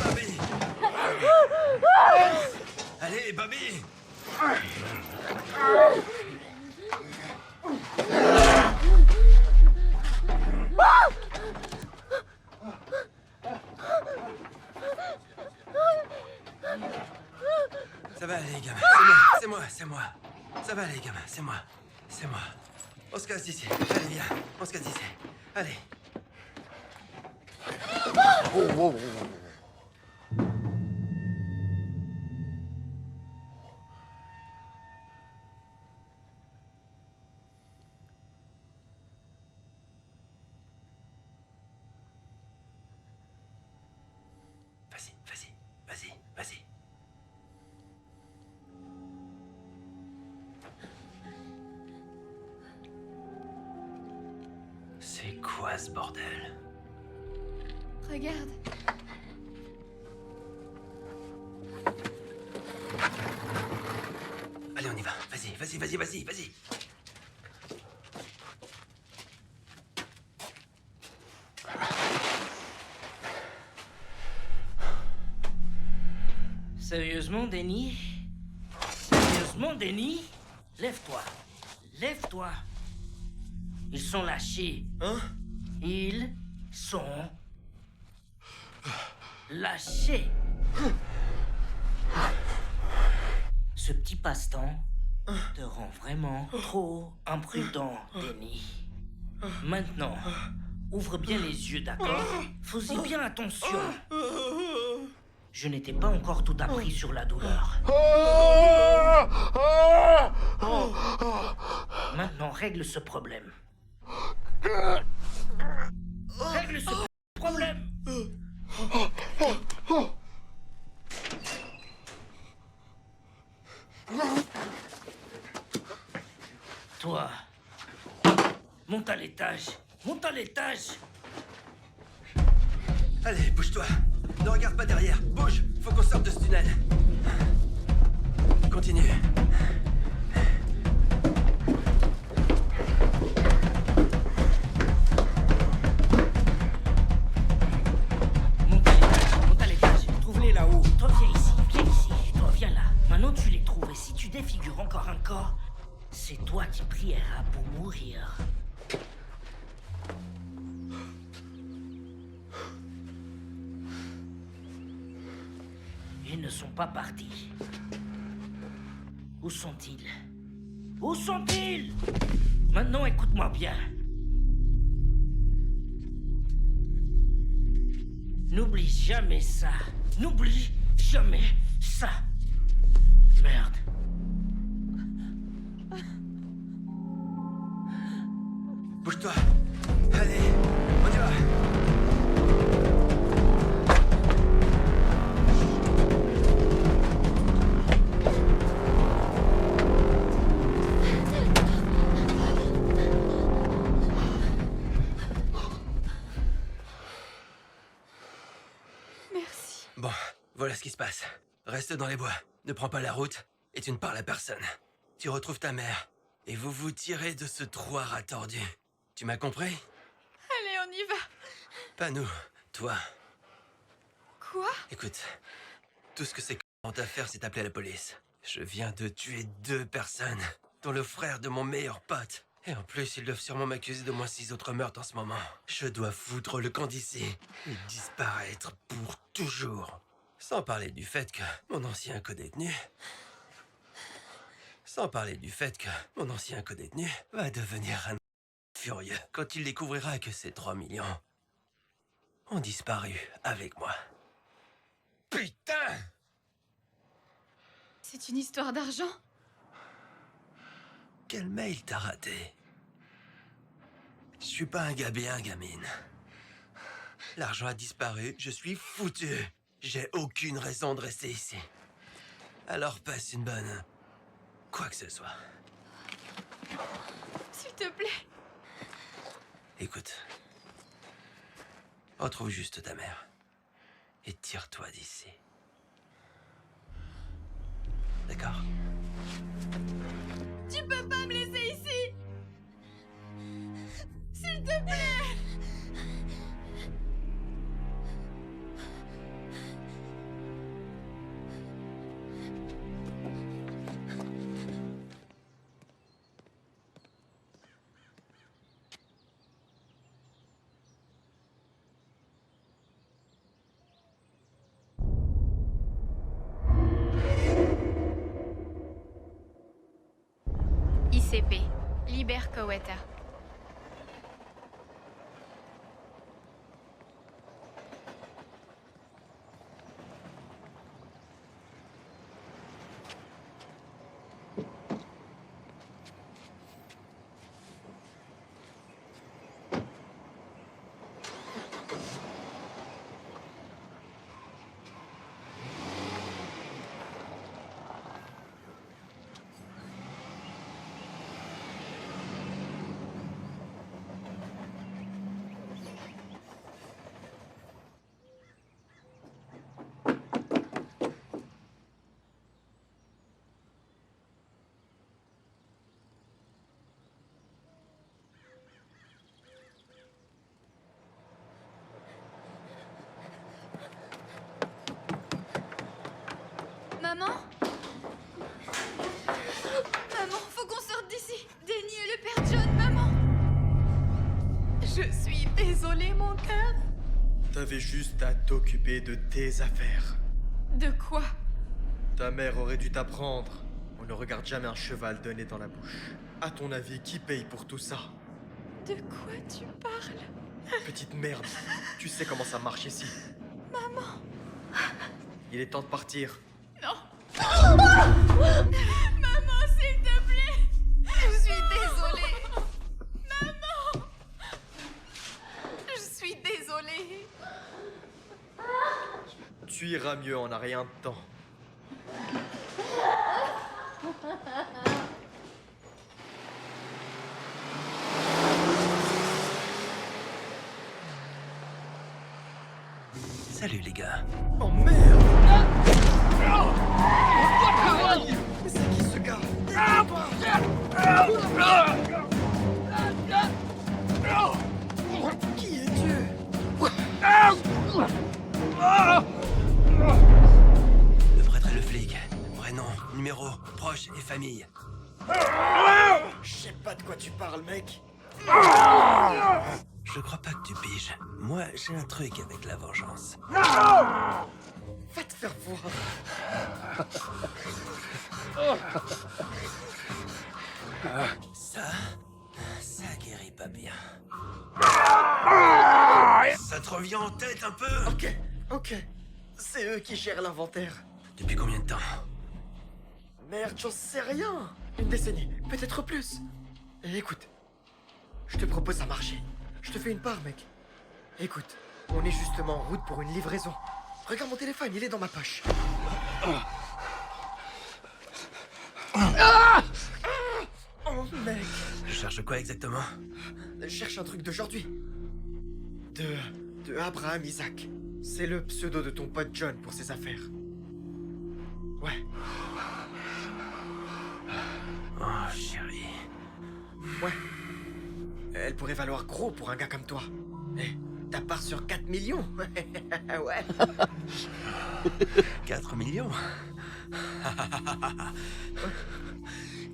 [SPEAKER 5] Bobby! Allez, Bobby! Ça va aller, gamin. C'est moi. Ça va aller, gamin. C'est moi. On se casse d'ici. Allez, viens. On se casse d'ici. Allez. Vas-y. C'est quoi ce bordel?
[SPEAKER 4] Regarde.
[SPEAKER 5] Allez, on y va. Vas-y.
[SPEAKER 1] Sérieusement, Denny? Lève-toi. Ils sont lâchés.
[SPEAKER 8] Hein?
[SPEAKER 1] Ils sont lâchés. Ce petit passe-temps te rend vraiment trop imprudent, Denny. Maintenant, ouvre bien les yeux, d'accord? Fais-y bien attention. Je n'étais pas encore tout appris sur la douleur. Maintenant, règle ce problème. Règle ce problème. Toi, monte à l'étage.
[SPEAKER 5] Allez, bouge-toi. Ne regarde pas derrière. Bouge. Faut qu'on sorte de ce tunnel. Continue.
[SPEAKER 1] Monte à l'étage. Trouve-les là-haut. Toi, viens ici. Toi.
[SPEAKER 3] encore un cas, c'est toi qui prieras pour mourir. Ils ne sont pas partis. Où sont-ils? Où sont-ils? Maintenant, écoute-moi bien. N'oublie jamais ça. N'oublie jamais ça. Merde.
[SPEAKER 5] Bouge-toi. Allez, on y va.
[SPEAKER 6] Merci.
[SPEAKER 5] Bon, voilà ce qui se passe. Reste dans les bois, ne prends pas la route, et tu ne parles à personne. Tu retrouves ta mère, et vous vous tirez de ce trou à rat tordu. Tu m'as compris?
[SPEAKER 6] Allez, on y va.
[SPEAKER 5] Pas nous, toi.
[SPEAKER 6] Quoi?
[SPEAKER 5] Écoute, tout ce que c'est qu'on à faire, c'est appeler la police. Je viens de tuer 2 personnes, dont le frère de mon meilleur pote. Et en plus, ils doivent sûrement m'accuser de moins 6 autres meurtres en ce moment. Je dois foutre le camp d'ici et disparaître pour toujours. Sans parler du fait que mon ancien codétenu... Sans parler du fait que mon ancien codétenu va devenir un furieux quand il découvrira que ces 3 millions ont disparu avec moi. Putain!
[SPEAKER 6] C'est une histoire d'argent?
[SPEAKER 5] Quel mail t'as raté? Je suis pas un gars bien, gamine. L'argent a disparu, je suis foutu. J'ai aucune raison de rester ici. Alors passe une bonne... quoi que ce soit.
[SPEAKER 6] S'il te plaît.
[SPEAKER 5] Écoute. Retrouve juste ta mère. Et tire-toi d'ici. D'accord?
[SPEAKER 6] Tu peux pas me laisser ici. S'il te plaît. ICP, Liber Coweta. Maman? Maman, faut qu'on sorte d'ici. Denny et le père John, maman. Je suis désolée, mon cœur.
[SPEAKER 8] T'avais juste à t'occuper de tes affaires.
[SPEAKER 6] De quoi?
[SPEAKER 8] Ta mère aurait dû t'apprendre. On ne regarde jamais un cheval donné dans la bouche. À ton avis, qui paye pour tout ça?
[SPEAKER 6] De quoi tu parles?
[SPEAKER 8] Petite merde, tu sais comment ça marche ici.
[SPEAKER 6] Maman.
[SPEAKER 8] Il est temps de partir.
[SPEAKER 6] Non. Maman, s'il te plaît. Je suis désolée. Maman. Je suis désolée.
[SPEAKER 8] Tu iras mieux en un rien de temps.
[SPEAKER 5] Salut les gars.
[SPEAKER 8] Oh merde! Mais c'est qui ce gars? Qui es-tu?
[SPEAKER 5] Le prêtre et le flic. Vrai nom, numéro, proche et famille.
[SPEAKER 2] Je sais pas de quoi tu parles, mec.
[SPEAKER 5] Je crois pas que tu piges. Moi, j'ai un truc avec la vengeance.
[SPEAKER 2] Va te faire voir.
[SPEAKER 5] Ça guérit pas bien. Ça te revient en tête un peu?
[SPEAKER 2] Ok. C'est eux qui gèrent l'inventaire.
[SPEAKER 5] Depuis combien de temps?
[SPEAKER 2] Merde, j'en sais rien. Une décennie, peut-être plus. Et écoute, je te propose un marché. Je te fais une part, mec. Écoute, on est justement en route pour une livraison. Regarde mon téléphone, il est dans ma poche. Oh, mec.
[SPEAKER 5] Je cherche quoi exactement?
[SPEAKER 2] Je cherche un truc d'aujourd'hui. De Abraham Isaac. C'est le pseudo de ton pote John pour ses affaires. Ouais.
[SPEAKER 5] Oh, chérie.
[SPEAKER 2] Ouais. Elle pourrait valoir gros pour un gars comme toi. Eh, ta part sur 4 millions. Ouais.
[SPEAKER 5] 4 millions?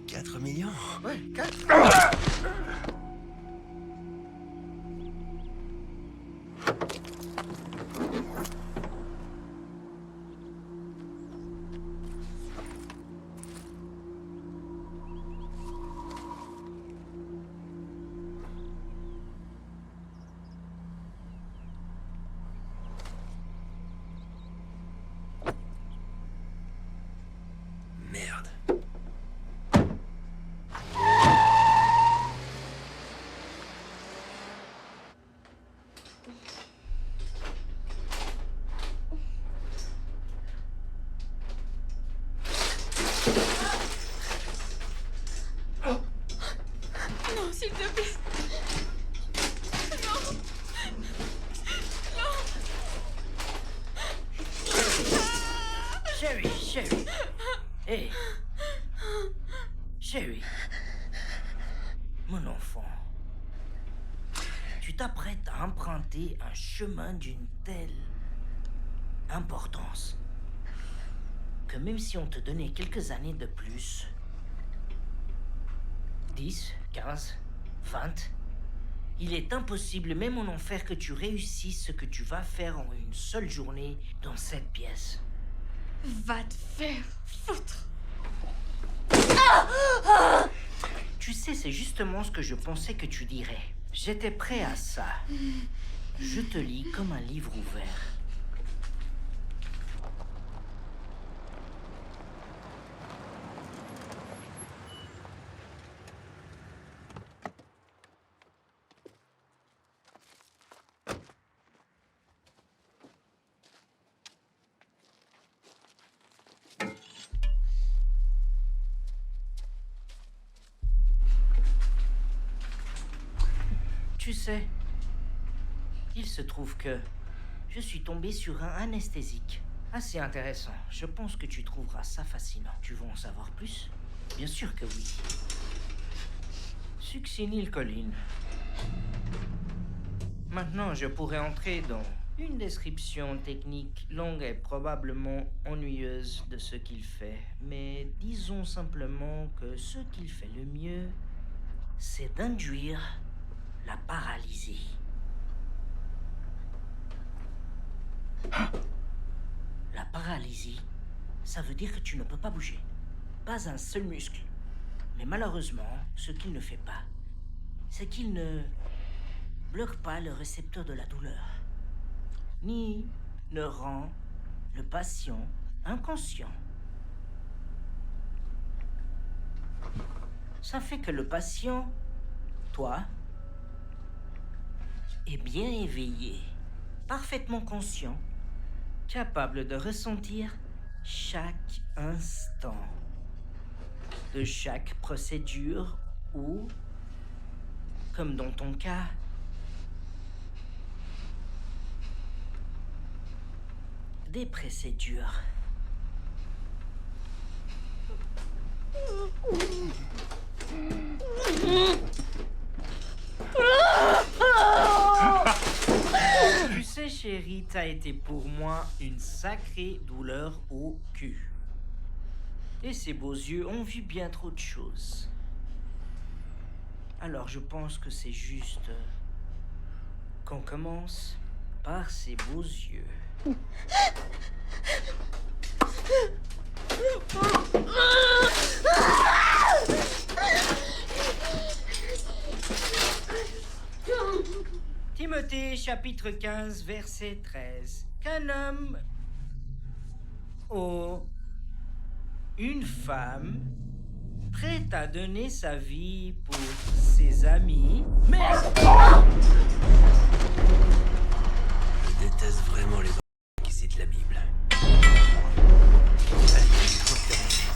[SPEAKER 5] 4 millions?
[SPEAKER 2] Ouais, 4.
[SPEAKER 5] Merde.
[SPEAKER 4] Non, s'il te plaît. Non.
[SPEAKER 3] Chérie. Hé. Chérie. Mon enfant. Tu t'apprêtes à emprunter un chemin d'une telle importance que même si on te donnait quelques années de plus, 10, 15, 20, il est impossible, même en enfer, que tu réussisses ce que tu vas faire en une seule journée dans cette pièce.
[SPEAKER 4] Va te faire foutre.
[SPEAKER 3] Tu sais, c'est justement ce que je pensais que tu dirais. J'étais prêt à ça. Je te lis comme un livre ouvert. Tu sais, il se trouve que je suis tombé sur un anesthésique assez intéressant. Je pense que tu trouveras ça fascinant. Tu veux en savoir plus? Bien sûr que oui. Succinylcholine. Maintenant, je pourrais entrer dans une description technique longue et probablement ennuyeuse de ce qu'il fait. Mais disons simplement que ce qu'il fait le mieux, c'est d'induire la paralysie. La paralysie, ça veut dire que tu ne peux pas bouger. Pas un seul muscle. Mais malheureusement, ce qu'il ne fait pas, c'est qu'il ne bloque pas le récepteur de la douleur. Ni ne rend le patient inconscient. Ça fait que le patient, toi, est bien éveillé, parfaitement conscient, capable de ressentir chaque instant de chaque procédure ou, comme dans ton cas, des procédures. Tu sais, chérie, t'as été pour moi une sacrée douleur au cul. Et ces beaux yeux ont vu bien trop de choses. Alors je pense que c'est juste qu'on commence par ces beaux yeux. Timothée, chapitre 15, verset 13. Qu'un homme ou une femme prête à donner sa vie pour ses amis. Merde!
[SPEAKER 5] Je déteste vraiment les qui citent la Bible. Allez, faut se terminer.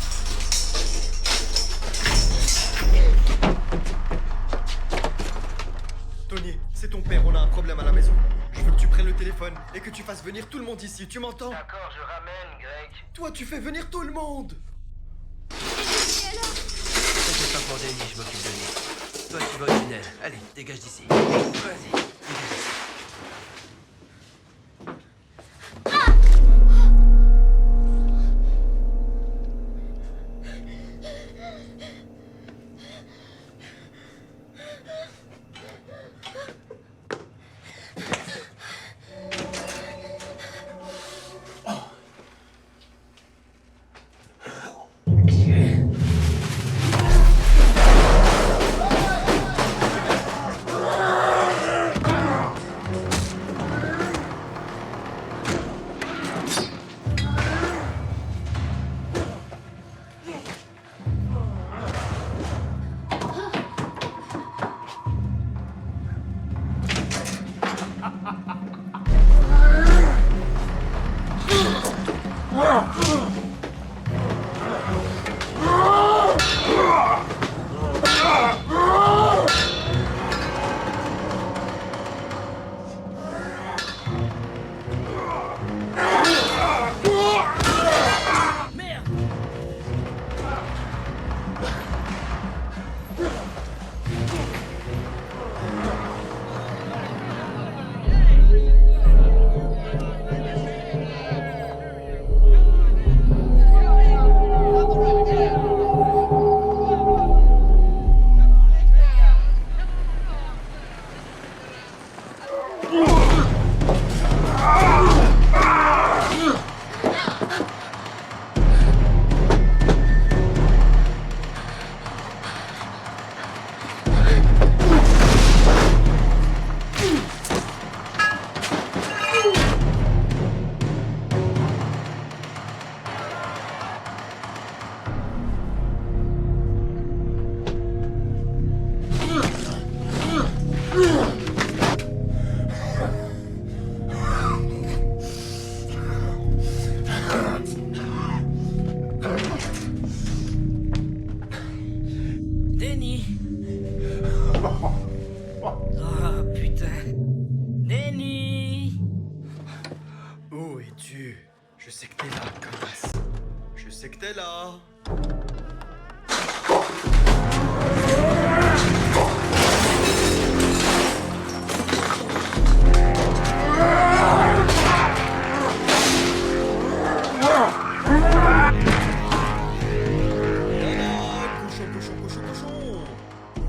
[SPEAKER 8] Tony, c'est ton père, on a un problème à la maison. Je veux que tu prennes le téléphone et que tu fasses venir tout le monde ici, tu m'entends?
[SPEAKER 1] D'accord, je ramène, Greg.
[SPEAKER 8] Toi, tu fais venir tout le monde!
[SPEAKER 5] T'inquiète pas pour Denis, je m'occupe de lui. Toi, tu vas au tunnel. Allez, dégage d'ici. Vas-y, dégage d'ici.
[SPEAKER 3] Denis! Oh putain! Denis!
[SPEAKER 8] Où es-tu? Je sais que t'es là, connasse. Je sais que t'es là.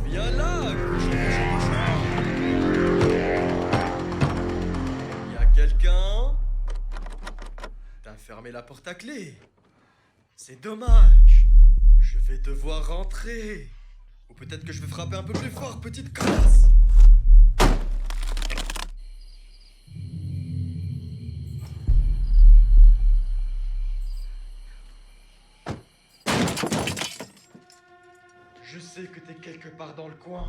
[SPEAKER 8] Viens là, cochon, cochon. Y a quelqu'un? T'as fermé la porte à clé. C'est dommage. Je vais devoir rentrer. Ou peut-être que je vais frapper un peu plus fort, petite connasse. Je sais que t'es quelque part dans le coin.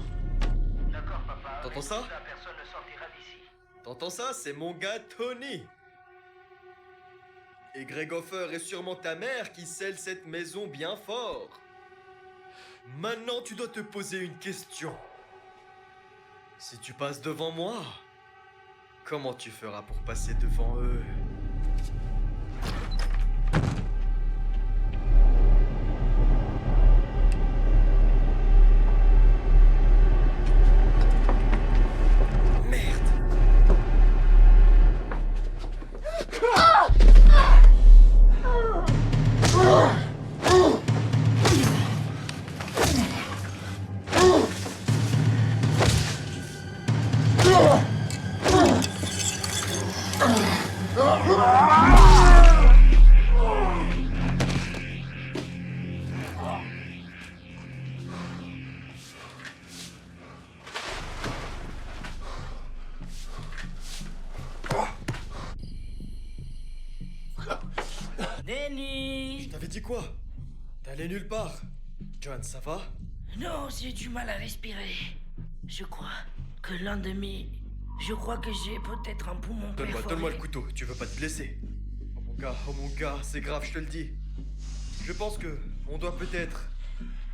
[SPEAKER 1] D'accord, papa.
[SPEAKER 8] T'entends ça?
[SPEAKER 1] Personne ne sortira d'ici.
[SPEAKER 8] T'entends ça? C'est mon gars Tony. Et Greg Hoffer est sûrement ta mère qui scelle cette maison bien fort. Maintenant, tu dois te poser une question. Si tu passes devant moi, comment tu feras pour passer devant eux? Merde!
[SPEAKER 3] Dennis!
[SPEAKER 8] Je t'avais dit quoi? T'allais nulle part. John, ça va?
[SPEAKER 3] Non, j'ai du mal à respirer. Je crois que l'un de mes... Je crois que j'ai peut-être un poumon perforé.
[SPEAKER 8] Donne-moi le couteau, tu veux pas te blesser. Oh mon gars, c'est grave, je te le dis. Je pense que on doit peut-être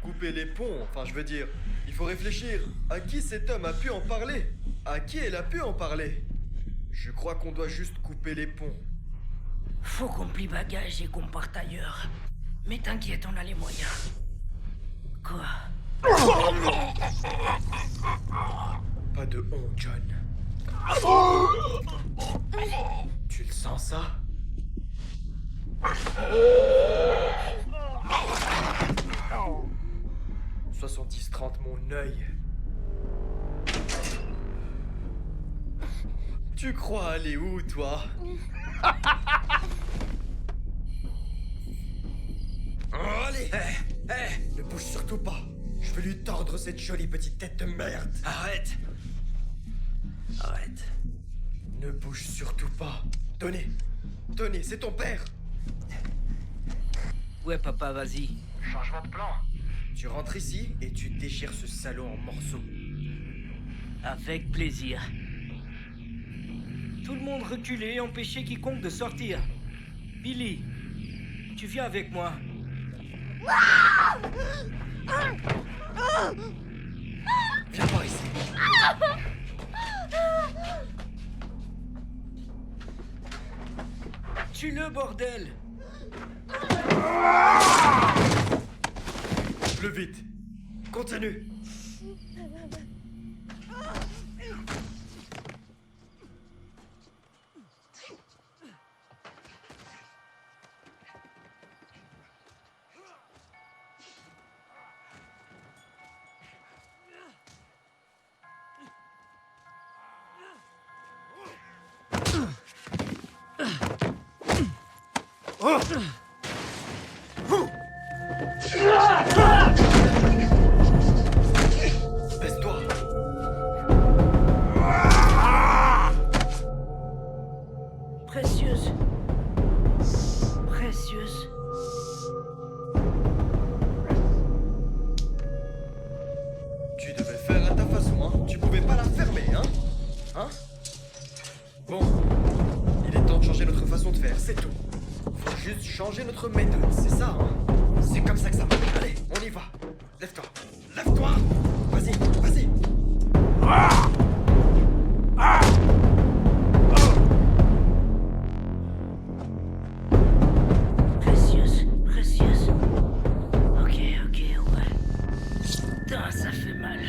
[SPEAKER 8] couper les ponts. Enfin, je veux dire, il faut réfléchir. À qui cet homme a pu en parler? À qui elle a pu en parler? Je crois qu'on doit juste couper les ponts.
[SPEAKER 3] Faut qu'on plie bagage et qu'on parte ailleurs. Mais t'inquiète, on a les moyens. Quoi?
[SPEAKER 8] Pas de honte, John. Tu le sens, ça? 70-30 mon œil. Tu crois aller où, toi? Allez! Ne bouge surtout pas. Je veux lui tordre cette jolie petite tête de merde.
[SPEAKER 5] Arrête. Arrête.
[SPEAKER 8] Ne bouge surtout pas. Tenez, c'est ton père.
[SPEAKER 1] Ouais, papa, vas-y.
[SPEAKER 2] Changement de plan.
[SPEAKER 8] Tu rentres ici et tu déchires ce salaud en morceaux.
[SPEAKER 1] Avec plaisir. Tout le monde reculé et empêcher quiconque de sortir. Billy, tu viens avec moi.
[SPEAKER 8] Viens par ici.
[SPEAKER 1] Tue-le, bordel!
[SPEAKER 8] Plus vite. Continue. Baisse-toi.
[SPEAKER 3] Précieuse. Précieuse.
[SPEAKER 8] Tu devais faire à ta façon, hein. Tu pouvais pas la fermer, hein. Hein? Bon. Il est temps de changer notre façon de faire, c'est tout. Faut juste changer notre méthode, c'est ça, hein. C'est comme ça que ça marche. Allez, on y va. Lève-toi. Lève-toi. Vas-y, vas-y.
[SPEAKER 3] Précieuse. Précieuse. Ok, ouais. Putain, ça fait mal.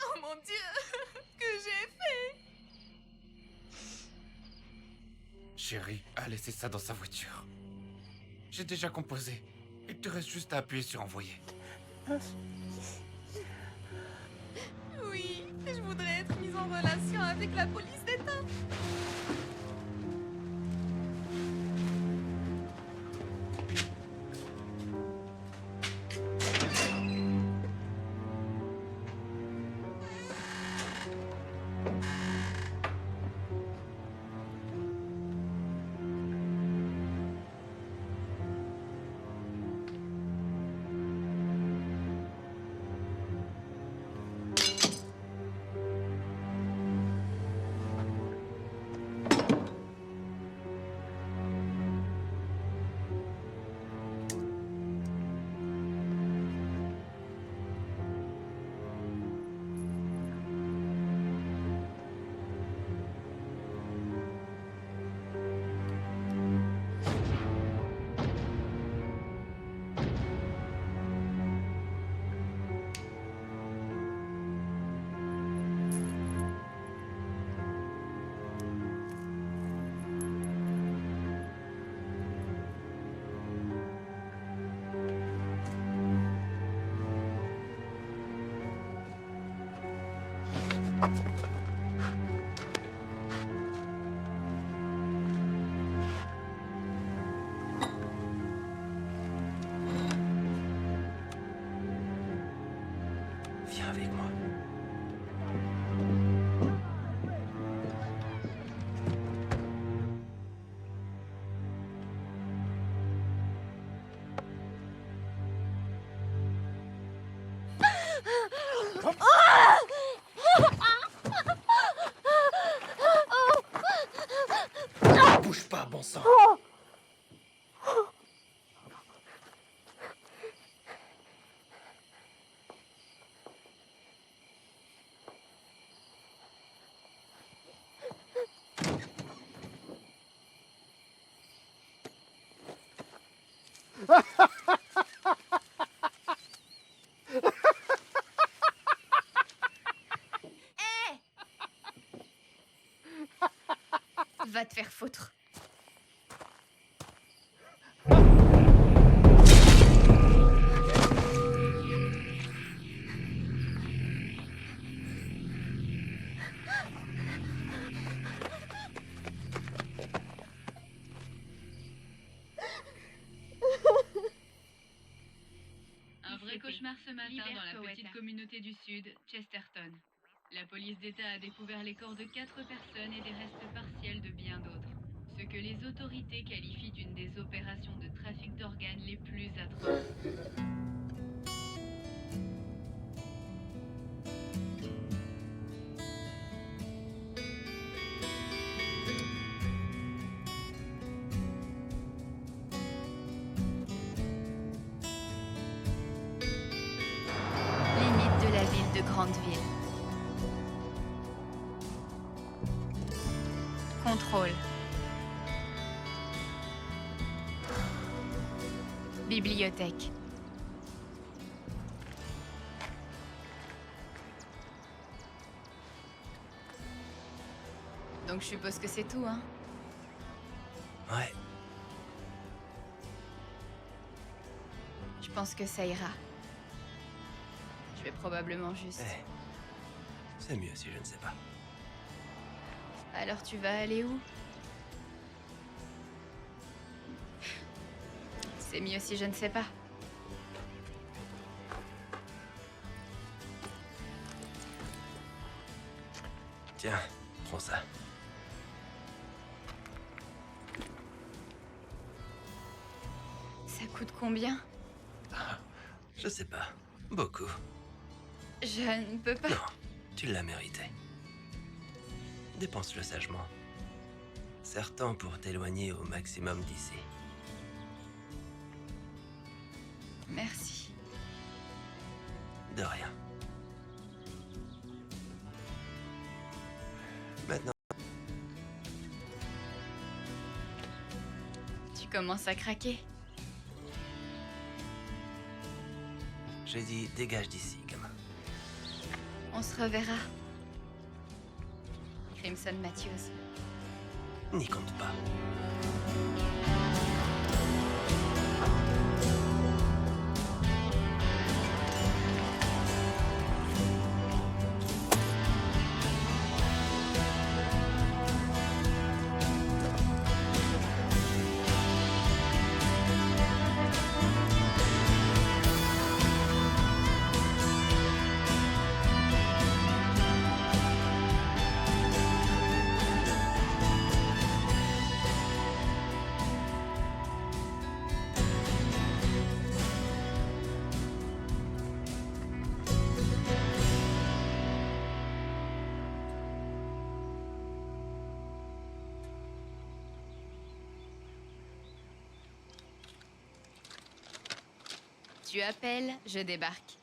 [SPEAKER 6] Oh mon Dieu, que j'ai fait?
[SPEAKER 7] Chérie a laissé ça dans sa voiture. J'ai déjà composé. Il te reste juste à appuyer sur envoyer.
[SPEAKER 6] Oui, je voudrais être mise en relation avec la police d'État.
[SPEAKER 5] Viens avec moi.
[SPEAKER 2] Bouge pas, bon sang.
[SPEAKER 4] Va te faire foutre.
[SPEAKER 10] Un vrai cauchemar ce matin dans la petite communauté du Sud, Chesterton. La police d'État a découvert les corps de 4 personnes et des restes partiels de bien d'autres. Ce que les autorités qualifient d'une des opérations de trafic d'organes les plus atroces.
[SPEAKER 4] Limite de la ville de Grandeville. Contrôle. Bibliothèque. Donc je suppose que c'est tout, hein?
[SPEAKER 5] Ouais,
[SPEAKER 4] Je pense que ça ira. Je vais probablement juste...
[SPEAKER 5] eh, c'est mieux si je ne sais pas.
[SPEAKER 4] Alors tu vas aller où? C'est mieux si je ne sais pas.
[SPEAKER 5] Tiens, prends ça.
[SPEAKER 4] Ça coûte combien?
[SPEAKER 5] Je sais pas. Beaucoup.
[SPEAKER 4] Je ne peux pas.
[SPEAKER 5] Non, tu l'as mérité. Dépense-le sagement. Serre-t'en pour t'éloigner au maximum d'ici.
[SPEAKER 4] Merci.
[SPEAKER 5] De rien. Maintenant,
[SPEAKER 4] Tu commences à craquer.
[SPEAKER 5] j'ai dit dégage d'ici, gamin.
[SPEAKER 4] On se reverra. Crimson Matthews.
[SPEAKER 5] N'y compte pas.
[SPEAKER 4] Tu appelles, je débarque.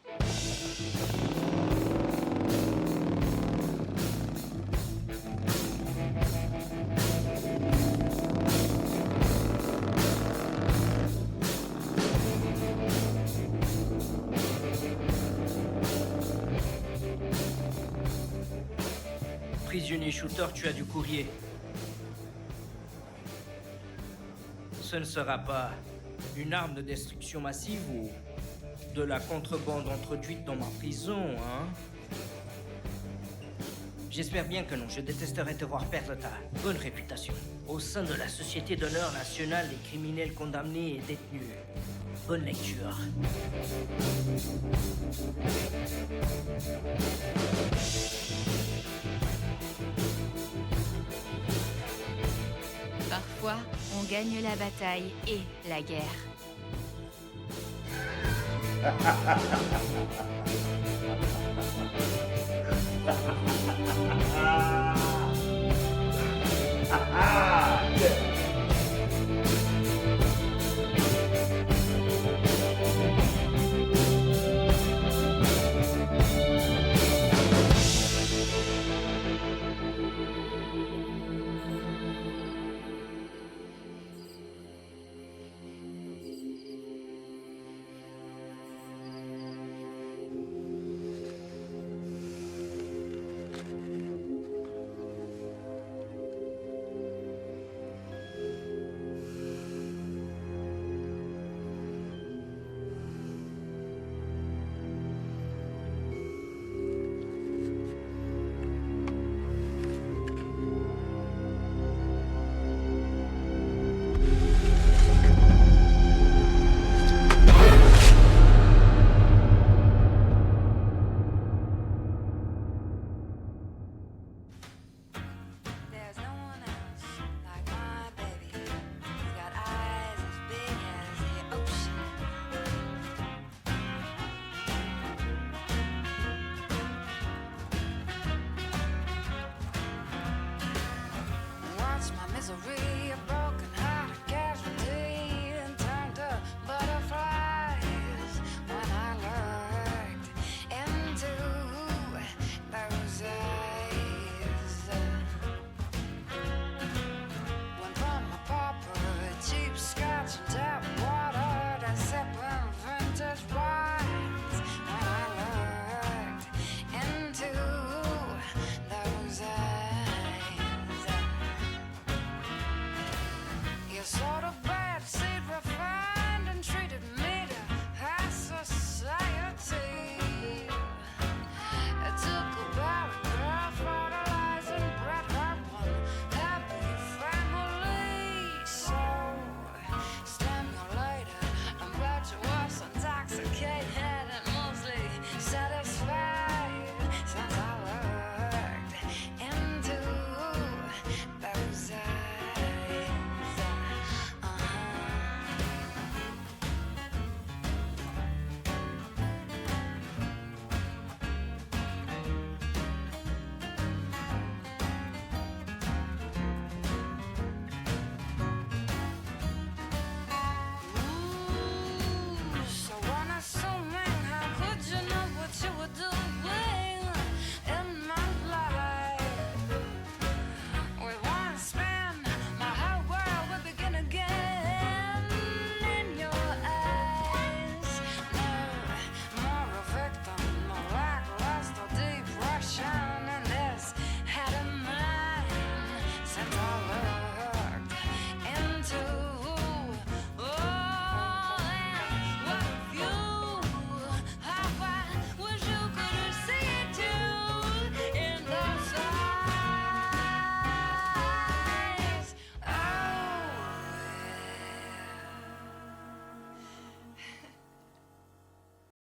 [SPEAKER 1] Prisonnier shooter, tu as du courrier. Ce ne sera pas une arme de destruction massive ou de la contrebande introduite dans ma prison, hein?
[SPEAKER 3] J'espère bien que non, je détesterais te voir perdre ta bonne réputation. Au sein de la Société d'honneur nationale des criminels condamnés et détenus. Bonne lecture.
[SPEAKER 6] Parfois, on gagne la bataille et la guerre.